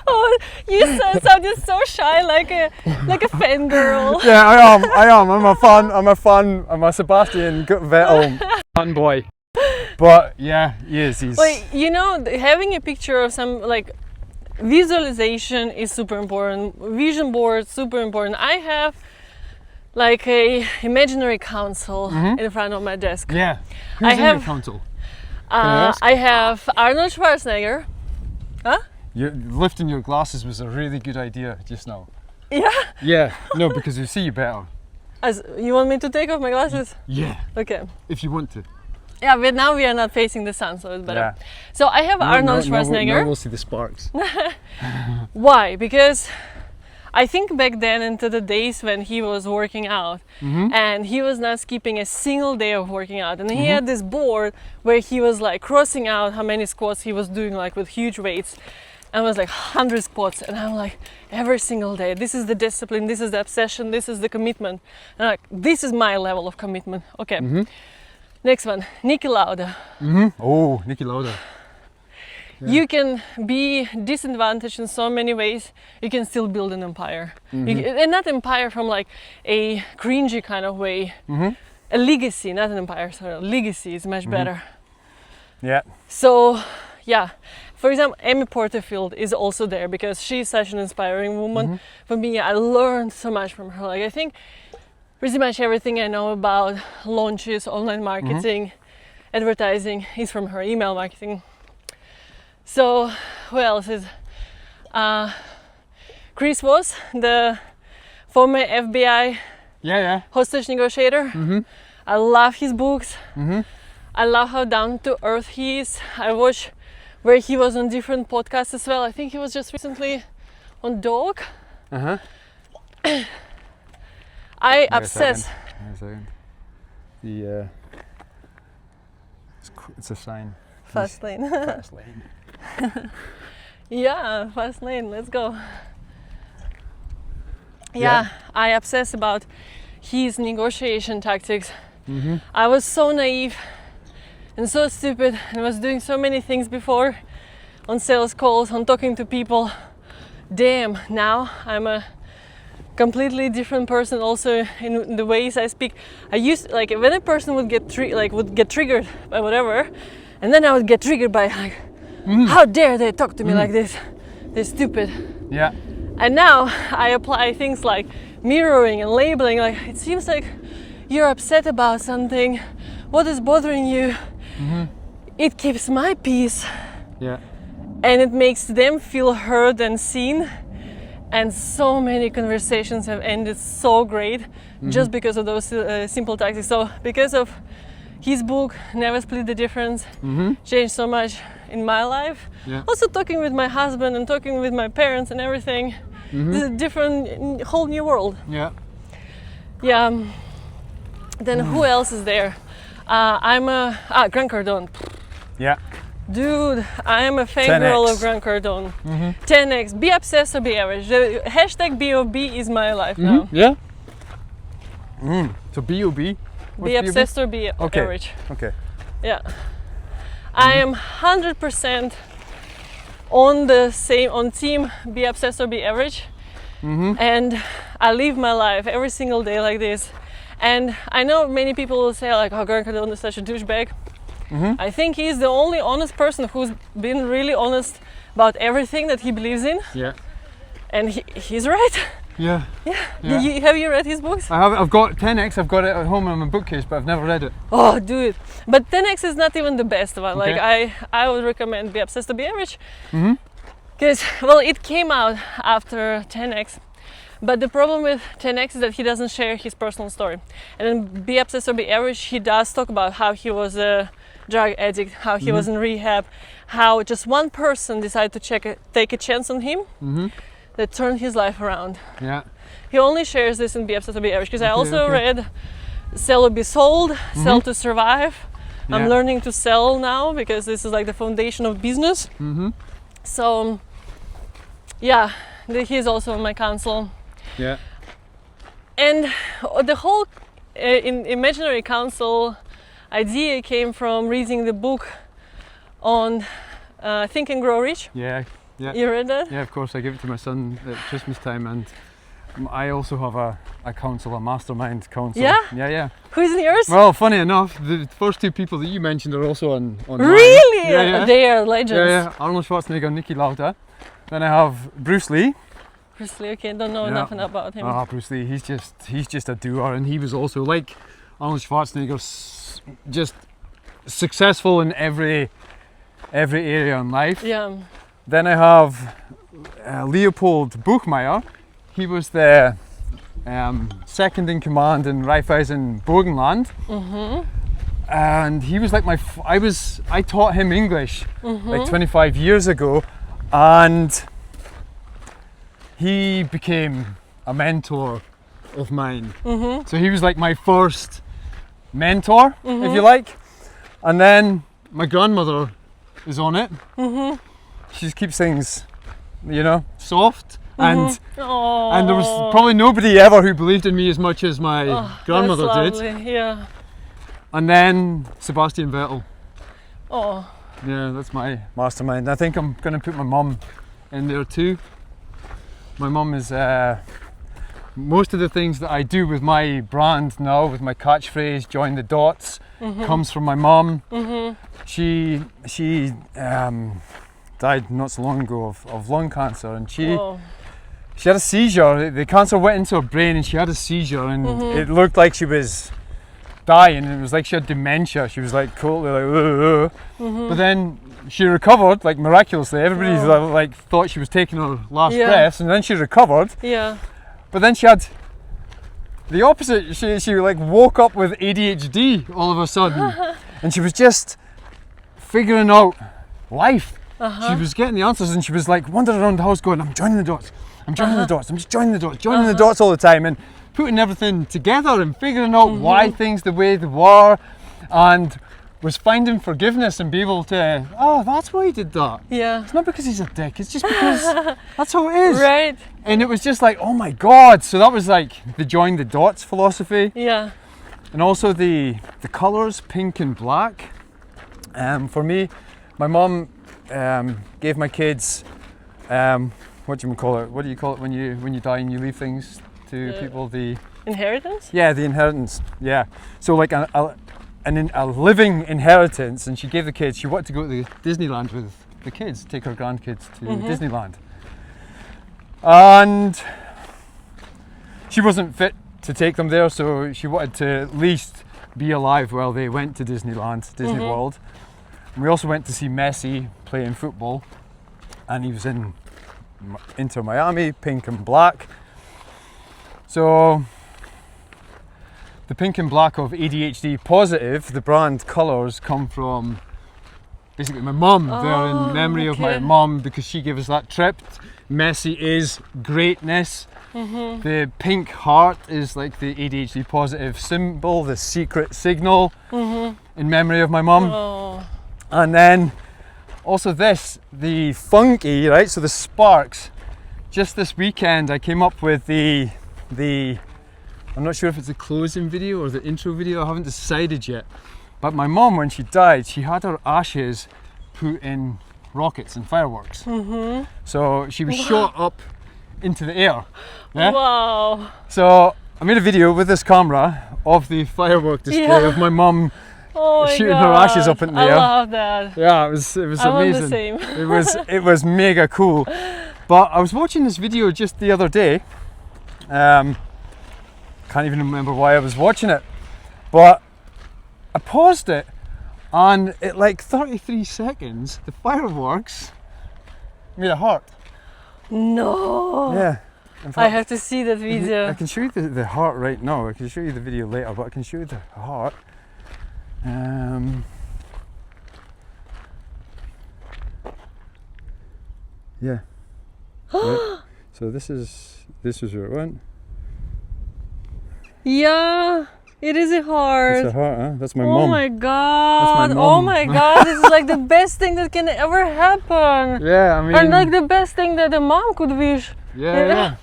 Oh, you sounded so shy, like a fangirl. Yeah, I am. I'm a Sebastian Vettel fanboy. But yeah, he is. Wait, having a picture of some, like, visualization is super important. Vision board, super important. I have like a imaginary council in front of my desk. Yeah. Who's in your council? I have Arnold Schwarzenegger. Huh? Lifting your glasses was a really good idea just now. Yeah? Yeah. No, because you see you better. You want me to take off my glasses? Yeah. Okay. If you want to. Yeah, but now we are not facing the sun, so it's better. Yeah. So I have Arnold Schwarzenegger. Now we'll see the sparks. Why? Because I think back then into the days when he was working out and he was not skipping a single day of working out, and he had this board where he was like crossing out how many squats he was doing, like with huge weights, and it was like 100 squats, and I'm like, every single day, this is the discipline, this is the obsession, this is the commitment, and I'm like, this is my level of commitment. Okay. Next one, Niki Lauda. Oh, Niki Lauda. Yeah. You can be disadvantaged in so many ways. You can still build an empire, and not empire from like a cringy kind of way. A legacy, not an empire. Sorry, a legacy is much better. Yeah. So, yeah. For example, Amy Porterfield is also there because she's such an inspiring woman. For me, I learned so much from her. Like, I think pretty much everything I know about launches, online marketing, advertising is from her, email marketing. So, who else is? Chris Voss, the former FBI hostage negotiator. I love his books. I love how down to earth he is. I watch where he was on different podcasts as well. I think he was just recently on Dog. I obsess. Wait a second. It's a sign. Fast lane. Fast lane. Yeah, fast lane. Let's go. Yeah, I obsess about his negotiation tactics. I was so naive and so stupid and was doing so many things before on sales calls, on talking to people. Damn, now I'm a completely different person also in the ways I speak. I used like when a person would get triggered by whatever, and then I would get triggered by like, how dare they talk to me like this? They're stupid. Yeah. And now I apply things like mirroring and labeling. Like, it seems like you're upset about something. What is bothering you? It keeps my peace. Yeah. And it makes them feel heard and seen. And so many conversations have ended so great just because of those simple tactics. So because of his book, Never Split the Difference, changed so much in my life. Yeah. Also talking with my husband and talking with my parents and everything. This is a different, whole new world. Yeah. Yeah. Then who else is there? Grant Cardone. Yeah. Dude, I am a fangirl of Grant Cardone. 10x, be obsessed or be average. The hashtag BOB is my life now. Yeah. So BOB. Be obsessed or be average. Okay. Yeah. I am 100% on team be obsessed or be average. And I live my life every single day like this. And I know many people will say like, oh, Grant Cardone is such a douchebag. I think he's the only honest person who's been really honest about everything that he believes in. Yeah. And he's right. Yeah. Have you read his books? I have. I've got 10x. I've got it at home on my bookcase, but I've never read it. Oh, dude! But 10x is not even the best one. Okay. Like I would recommend Be Obsessed or Be Average, because well, it came out after 10x. But the problem with 10x is that he doesn't share his personal story. And in Be Obsessed or Be Average, he does talk about how he was a drug addict, how he was in rehab, how just one person decided to take a chance on him. That turned his life around. Yeah. He only shares this in Be Obsessed or Be Average because I also read Sell or Be Sold, Sell to Survive. I'm learning to sell now because this is like the foundation of business. So yeah, he's also on my council. Yeah. And the whole imaginary council idea came from reading the book on Think and Grow Rich. Yeah. Yeah. You read that? Yeah, of course. I gave it to my son at Christmas time, and I also have a council, a mastermind council. Yeah? Yeah. Who's in yours? Well, funny enough, the first two people that you mentioned are also on Really? mine. Yeah. They are legends. Yeah. Arnold Schwarzenegger and Niki Lauda. Then I have Bruce Lee. Bruce Lee, okay, don't know nothing about him. Bruce Lee, he's just a doer, and he was also like Arnold Schwarzenegger, just successful in every area in life. Yeah. Then I have Leopold Buchmeier. He was the second in command in Raiffeisen Burgenland, and he was like I taught him English like 25 years ago, and he became a mentor of mine. So he was like my first mentor, if you like. And then my grandmother is on it. She just keeps things, soft. And there was probably nobody ever who believed in me as much as my grandmother that's did. lovely. Yeah. And then Sebastian Vettel. Oh. Yeah, that's my mastermind. I think I'm going to put my mum in there too. My mum is most of the things that I do with my brand now, with my catchphrase "Join the Dots," comes from my mum. She died not so long ago of lung cancer, and she had a seizure. The cancer went into her brain, and she had a seizure, and it looked like she was dying. It was like she had dementia. She was like totally like, but then she recovered like miraculously. Everybody like thought she was taking her last breaths, and then she recovered. Yeah. But then she had the opposite. She like woke up with ADHD all of a sudden, and she was just figuring out life. Uh-huh. She was getting the answers, and she was like wandering around the house going, I'm joining the dots, I'm joining the dots, I'm just joining the dots, joining the dots all the time, and putting everything together and figuring out why things the way they were, and was finding forgiveness and be able to, oh, that's why he did that. Yeah. It's not because he's a dick, it's just because that's how it is. Right. And it was just like, oh my God. So that was like the join the dots philosophy. Yeah. And also the colours, pink and black. For me, my mum gave my kids, what do you call it? What do you call it when you die and you leave things to people? The inheritance? Yeah, the inheritance. Yeah. So like a living inheritance, and she gave the kids, she wanted to go to Disneyland with the kids, take her grandkids to Disneyland. And she wasn't fit to take them there, so she wanted to at least be alive while they went to Disneyland, Disney World. And we also went to see Messi playing football, and he was in Inter Miami, pink and black. So the pink and black of ADHD positive, the brand colours come from basically my mum. They're in memory of my mum because she gave us that trip. Messi is greatness. The pink heart is like the ADHD positive symbol, the secret signal in memory of my mum. Oh. And then also this, the funky, right? So the sparks. Just this weekend I came up with the I'm not sure if it's the closing video or the intro video, I haven't decided yet. But my mum, when she died, she had her ashes put in rockets and fireworks. So she was shot up into the air. Yeah? Wow. So I made a video with this camera of the firework display of my mum shooting her ashes up in the air. I love that. Yeah, it was amazing. I'm the same. it was mega cool. But I was watching this video just the other day. Can't even remember why I was watching it, but I paused it, and at like 33 seconds, the fireworks made a heart. No. Yeah. In fact, I have to see that video. I can show you the heart right now. I can show you the video later, but I can show you the heart. Yeah. Right. So this is where it went. Yeah, it is a heart. It's a heart, huh? That's my Oh mum. my God. That's my Oh mum. my God, this is like the best thing that can ever happen. Yeah, I mean. And like the best thing that a mom could wish. Yeah.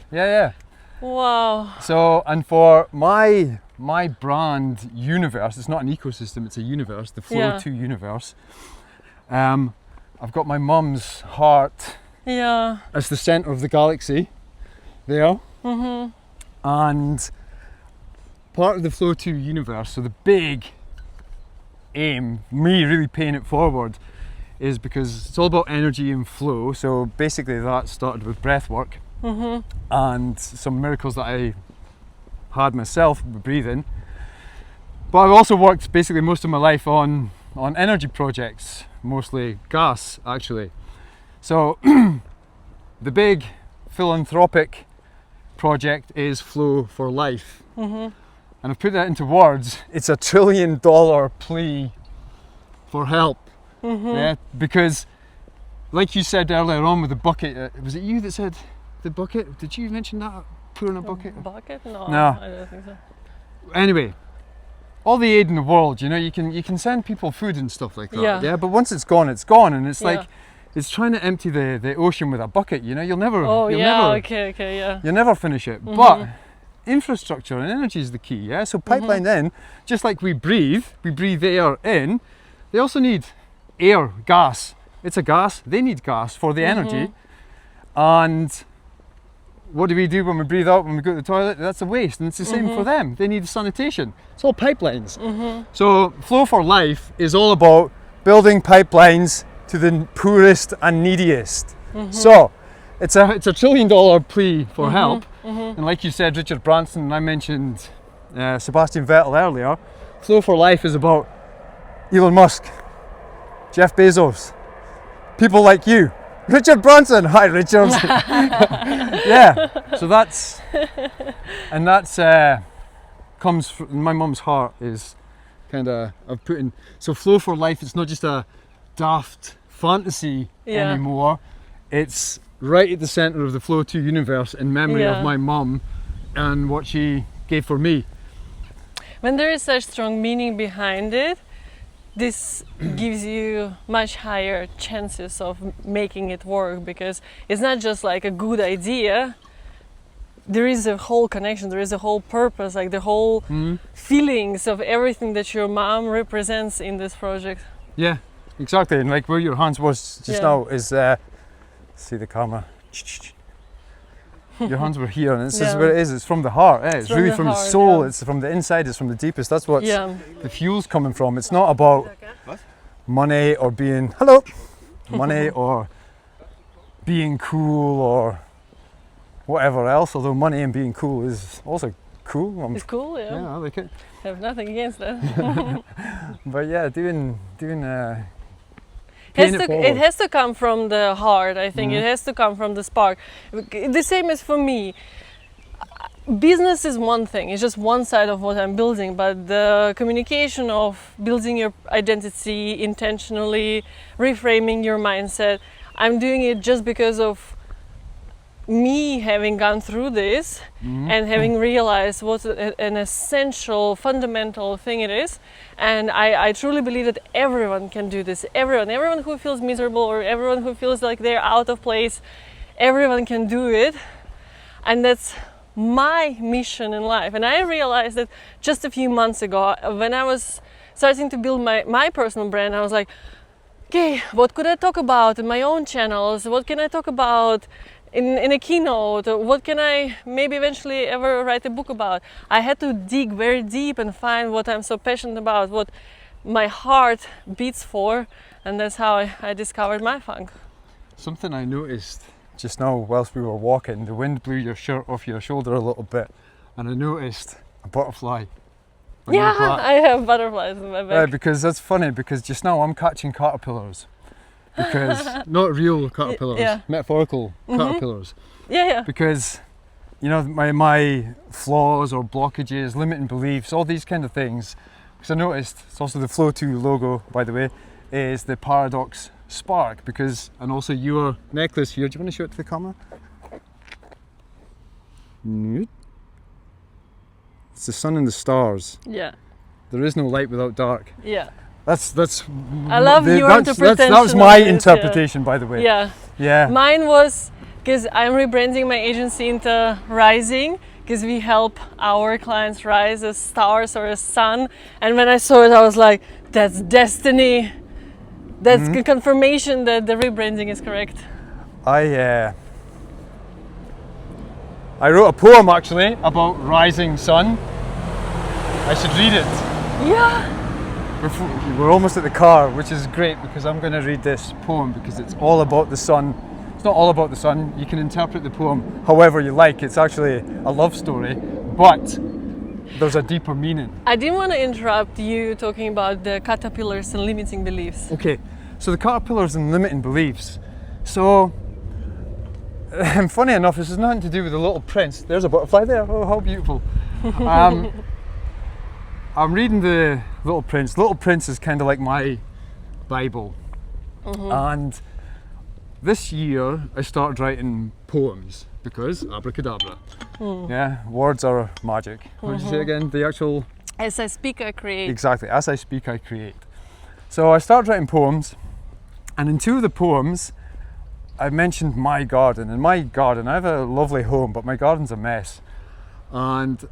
Wow. So, and for my brand universe, it's not an ecosystem, it's a universe, the Flow 2 universe. I've got my mum's heart as the center of the galaxy there. And part of the Flow 2 universe, so the big aim, me really paying it forward, is because it's all about energy and flow. So basically that started with breath work and some miracles that I had myself with breathing. But I've also worked basically most of my life on energy projects, mostly gas actually. So the big philanthropic project is Flow for Life. And I've put that into words. It's $1 trillion plea for help. Yeah, because like you said earlier on with the bucket, was it you that said the bucket? Did you mention that? Pouring a bucket? Bucket? No, I don't think so. Anyway, all the aid in the world, you know, you can send people food and stuff like that. Yeah. But once it's gone, and it's like it's trying to empty the ocean with a bucket. You know, you'll never. You'll never finish it. But infrastructure and energy is the key. Yeah. So pipeline in, just like we breathe air in. They also need air, gas. It's a gas. They need gas for the energy. And what do we do when we breathe out, when we go to the toilet? That's a waste, and it's the same for them. They need sanitation. It's all pipelines. So Flow for Life is all about building pipelines to the poorest and neediest. So it's a $1 trillion plea for help. And like you said, Richard Branson, and I mentioned Sebastian Vettel earlier, Flow for Life is about Elon Musk, Jeff Bezos, people like you. Richard Branson, hi Richard. So that's comes from my mum's heart is kind of putting. So Flow for Life, it's not just a daft fantasy anymore. It's right at the centre of the Flow 2 universe in memory of my mum and what she gave for me. When there is such strong meaning behind it, this gives you much higher chances of making it work, because it's not just like a good idea. There is a whole connection, there is a whole purpose, like the whole feelings of everything that your mom represents in this project. Yeah, exactly. And like where your hands was just now is, see the camera. Your hands were here, and this is where it is. It's from the heart. It's really from the soul. It's from the inside. It's from the deepest. That's what the fuel's coming from. It's not about money or being money or being cool or whatever else. Although money and being cool is also cool. It's cool, yeah. Yeah, I like it. I have nothing against that. But yeah, doing. It has to come from the heart, I think. It has to come from the spark. The same as for me. Business is one thing, it's just one side of what I'm building, but the communication of building your identity intentionally, reframing your mindset, I'm doing it just because of me having gone through this and having realized what an essential, fundamental thing it is. And I truly believe that everyone can do this. Everyone who feels miserable or everyone who feels like they're out of place, everyone can do it. And that's my mission in life. And I realized that just a few months ago, when I was starting to build my personal brand, I was like, okay, what could I talk about in my own channels? What can I talk about in a keynote? What can I maybe eventually ever write a book about? I had to dig very deep and find what I'm so passionate about, what my heart beats for, and that's how I discovered my funk. Something I noticed just now whilst we were walking, the wind blew your shirt off your shoulder a little bit, and I noticed a butterfly. I have butterflies in my back. Right, because that's funny, because just now I'm catching caterpillars. Because not real caterpillars, metaphorical caterpillars. Because you know my flaws or blockages, limiting beliefs, all these kind of things. Because I noticed it's also the Flow 2 logo, by the way, is the paradox spark. Because and also your necklace here. Do you want to show it to the camera? It's the sun and the stars. Yeah. There is no light without dark. Yeah. That's. I love your interpretation. That was my interpretation, by the way. Yeah. Mine was because I'm rebranding my agency into Rising, because we help our clients rise as stars or as sun. And when I saw it, I was like, "That's destiny. That's confirmation that the rebranding is correct." I wrote a poem actually about rising sun. I should read it. Yeah. We're almost at the car, which is great because I'm going to read this poem because it's all about the sun. It's not all about the sun. You can interpret the poem however you like. It's actually a love story, but there's a deeper meaning. I didn't want to interrupt you talking about the caterpillars and limiting beliefs. Okay, so the caterpillars and limiting beliefs. So, funny enough, this has nothing to do with the Little Prince. There's a butterfly there. Oh, how beautiful. I'm reading the Little Prince. Little Prince is kind of like my Bible. And this year I started writing poems because abracadabra. Yeah, words are magic. What did you say again? The actual... As I speak, I create. Exactly, as I speak, I create. So I started writing poems, and in two of the poems I mentioned my garden. In my garden, I have a lovely home, but my garden's a mess. And it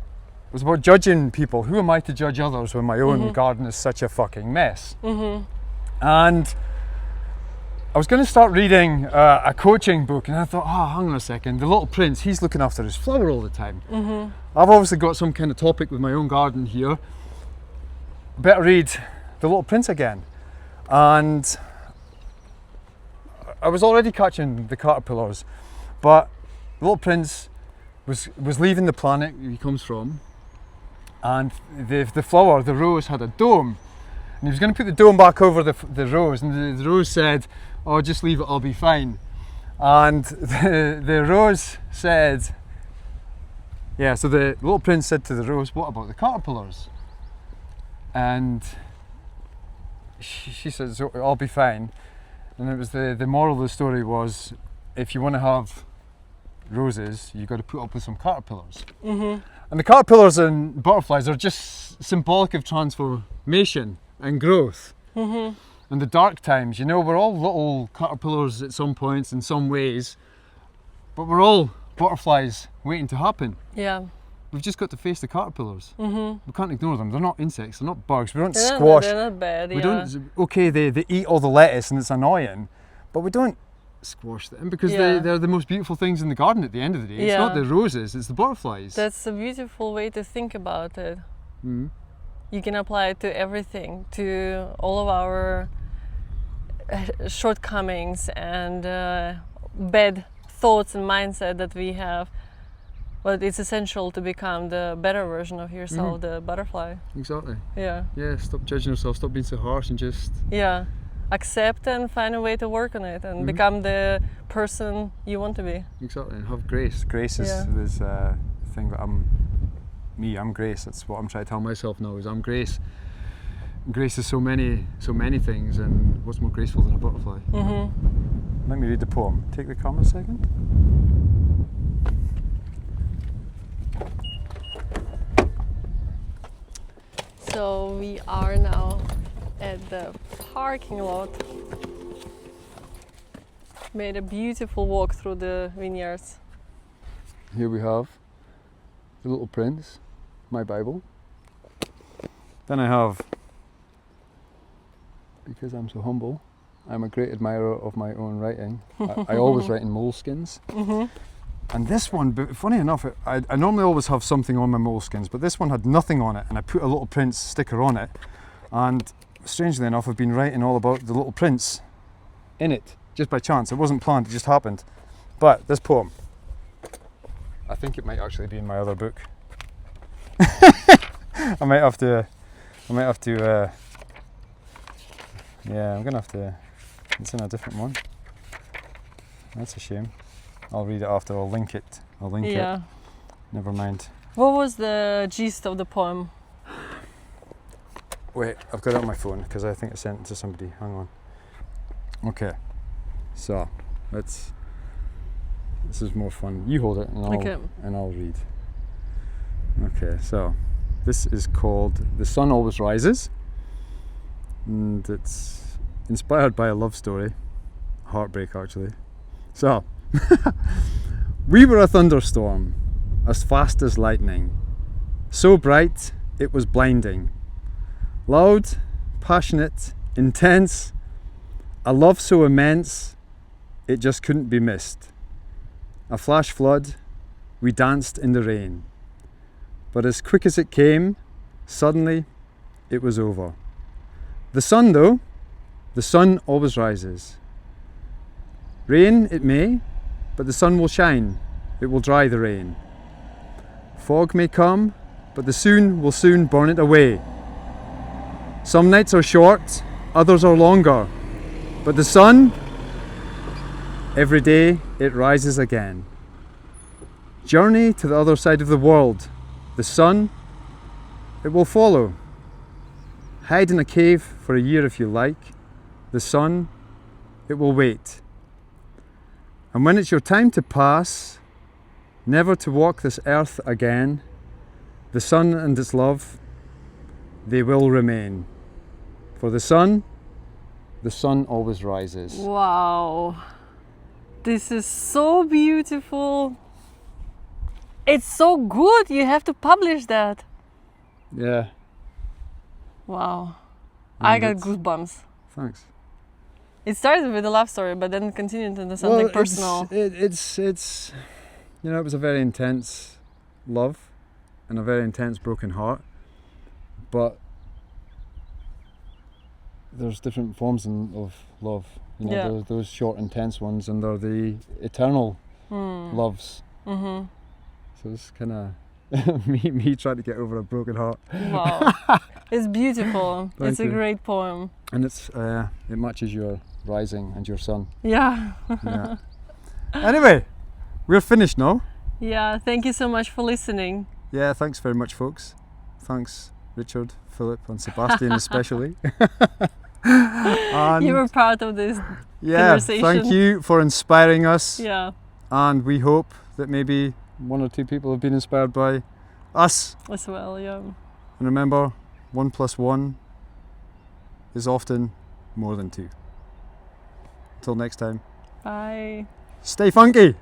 was about judging people. Who am I to judge others when my own garden is such a fucking mess? And I was going to start reading a coaching book, and I thought, hang on a second, the Little Prince, he's looking after his flower all the time. I've obviously got some kind of topic with my own garden here. Better read the Little Prince again. And I was already catching the caterpillars, but the Little Prince was leaving the planet he comes from, and the flower, the rose, had a dome, and he was going to put the dome back over the rose, and the rose said, "Oh, just leave it, I'll be fine." And the rose said, so the Little Prince said to the rose, "What about the caterpillars?" and she says, "Oh, I'll be fine." And it was the moral of the story was, if you want to have roses, you got to put up with some caterpillars. And the caterpillars and butterflies are just symbolic of transformation and growth. And the dark times, you know, we're all little caterpillars at some points in some ways, but we're all butterflies waiting to happen. Yeah. We've just got to face the caterpillars. We can't ignore them. They're not insects, they're not bugs. We don't squash. They're not bad, We don't, okay, they eat all the lettuce and it's annoying, but we don't squash them because they're the most beautiful things in the garden at the end of the day. It's not the roses, it's the butterflies. That's a beautiful way to think about it. You can apply it to everything, to all of our shortcomings and bad thoughts and mindset that we have. But it's essential to become the better version of yourself, the butterfly. Exactly. Yeah. Yeah, stop judging yourself, stop being so harsh and just... Yeah. Accept and find a way to work on it and become the person you want to be. Exactly, and have grace. Grace is the thing that I'm grace. That's what I'm trying to tell myself now, is I'm grace. Grace is so many things, and what's more graceful than a butterfly? Let me read the poem. Take the camera a second. So we are now at the parking lot. Made a beautiful walk through the vineyards. Here we have The Little Prince, my Bible. Then I have, because I'm so humble, I'm a great admirer of my own writing. I always write in moleskins. And this one, but funny enough, I normally always have something on my moleskins, but this one had nothing on it, and I put a Little Prince sticker on it. And strangely enough, I've been writing all about the Little Prince in it, just by chance. It wasn't planned, it just happened. But this poem, I think it might actually be in my other book. I might have to, yeah, I'm gonna have to, it's in a different one. That's a shame. I'll read it after, I'll link it. Yeah. Never mind. What was the gist of the poem? Wait, I've got it on my phone because I think I sent it to somebody. Hang on. Okay, so this is more fun. You hold it and I'll read. Okay, so this is called The Sun Always Rises, and it's inspired by a love story. Heartbreak, actually. So, we were a thunderstorm, as fast as lightning, so bright it was blinding. Loud, passionate, intense, a love so immense it just couldn't be missed. A flash flood, we danced in the rain. But as quick as it came, suddenly it was over. The sun though, the sun always rises. Rain it may, but the sun will shine, it will dry the rain. Fog may come, but the sun will soon burn it away. Some nights are short, others are longer, but the sun, every day it rises again. Journey to the other side of the world, the sun, it will follow. Hide in a cave for a year if you like, the sun, it will wait. And when it's your time to pass, never to walk this earth again, the sun and its love, they will remain. For the sun always rises. Wow, this is so beautiful. It's so good, you have to publish that. Yeah. Wow, I got goosebumps. Thanks. It started with a love story, but then continued into something personal. It's you know, it was a very intense love and a very intense broken heart, but there's different forms of love. You know, those short, intense ones, and they're the eternal loves. So it's kind of me trying to get over a broken heart. Wow, it's beautiful. It's a great poem. And it's it matches your rising and your sun. Yeah. Yeah. Anyway, we're finished now. Yeah, thank you so much for listening. Yeah, thanks very much, folks. Thanks Richard, Philip and Sebastian especially. And You were part of this yeah, conversation. thank you for inspiring us. Yeah, And we hope that maybe 1 or 2 people have been inspired by us. as well, yeah. And remember, 1 + 1 is often more than 2. Until next time, Bye. stay funky!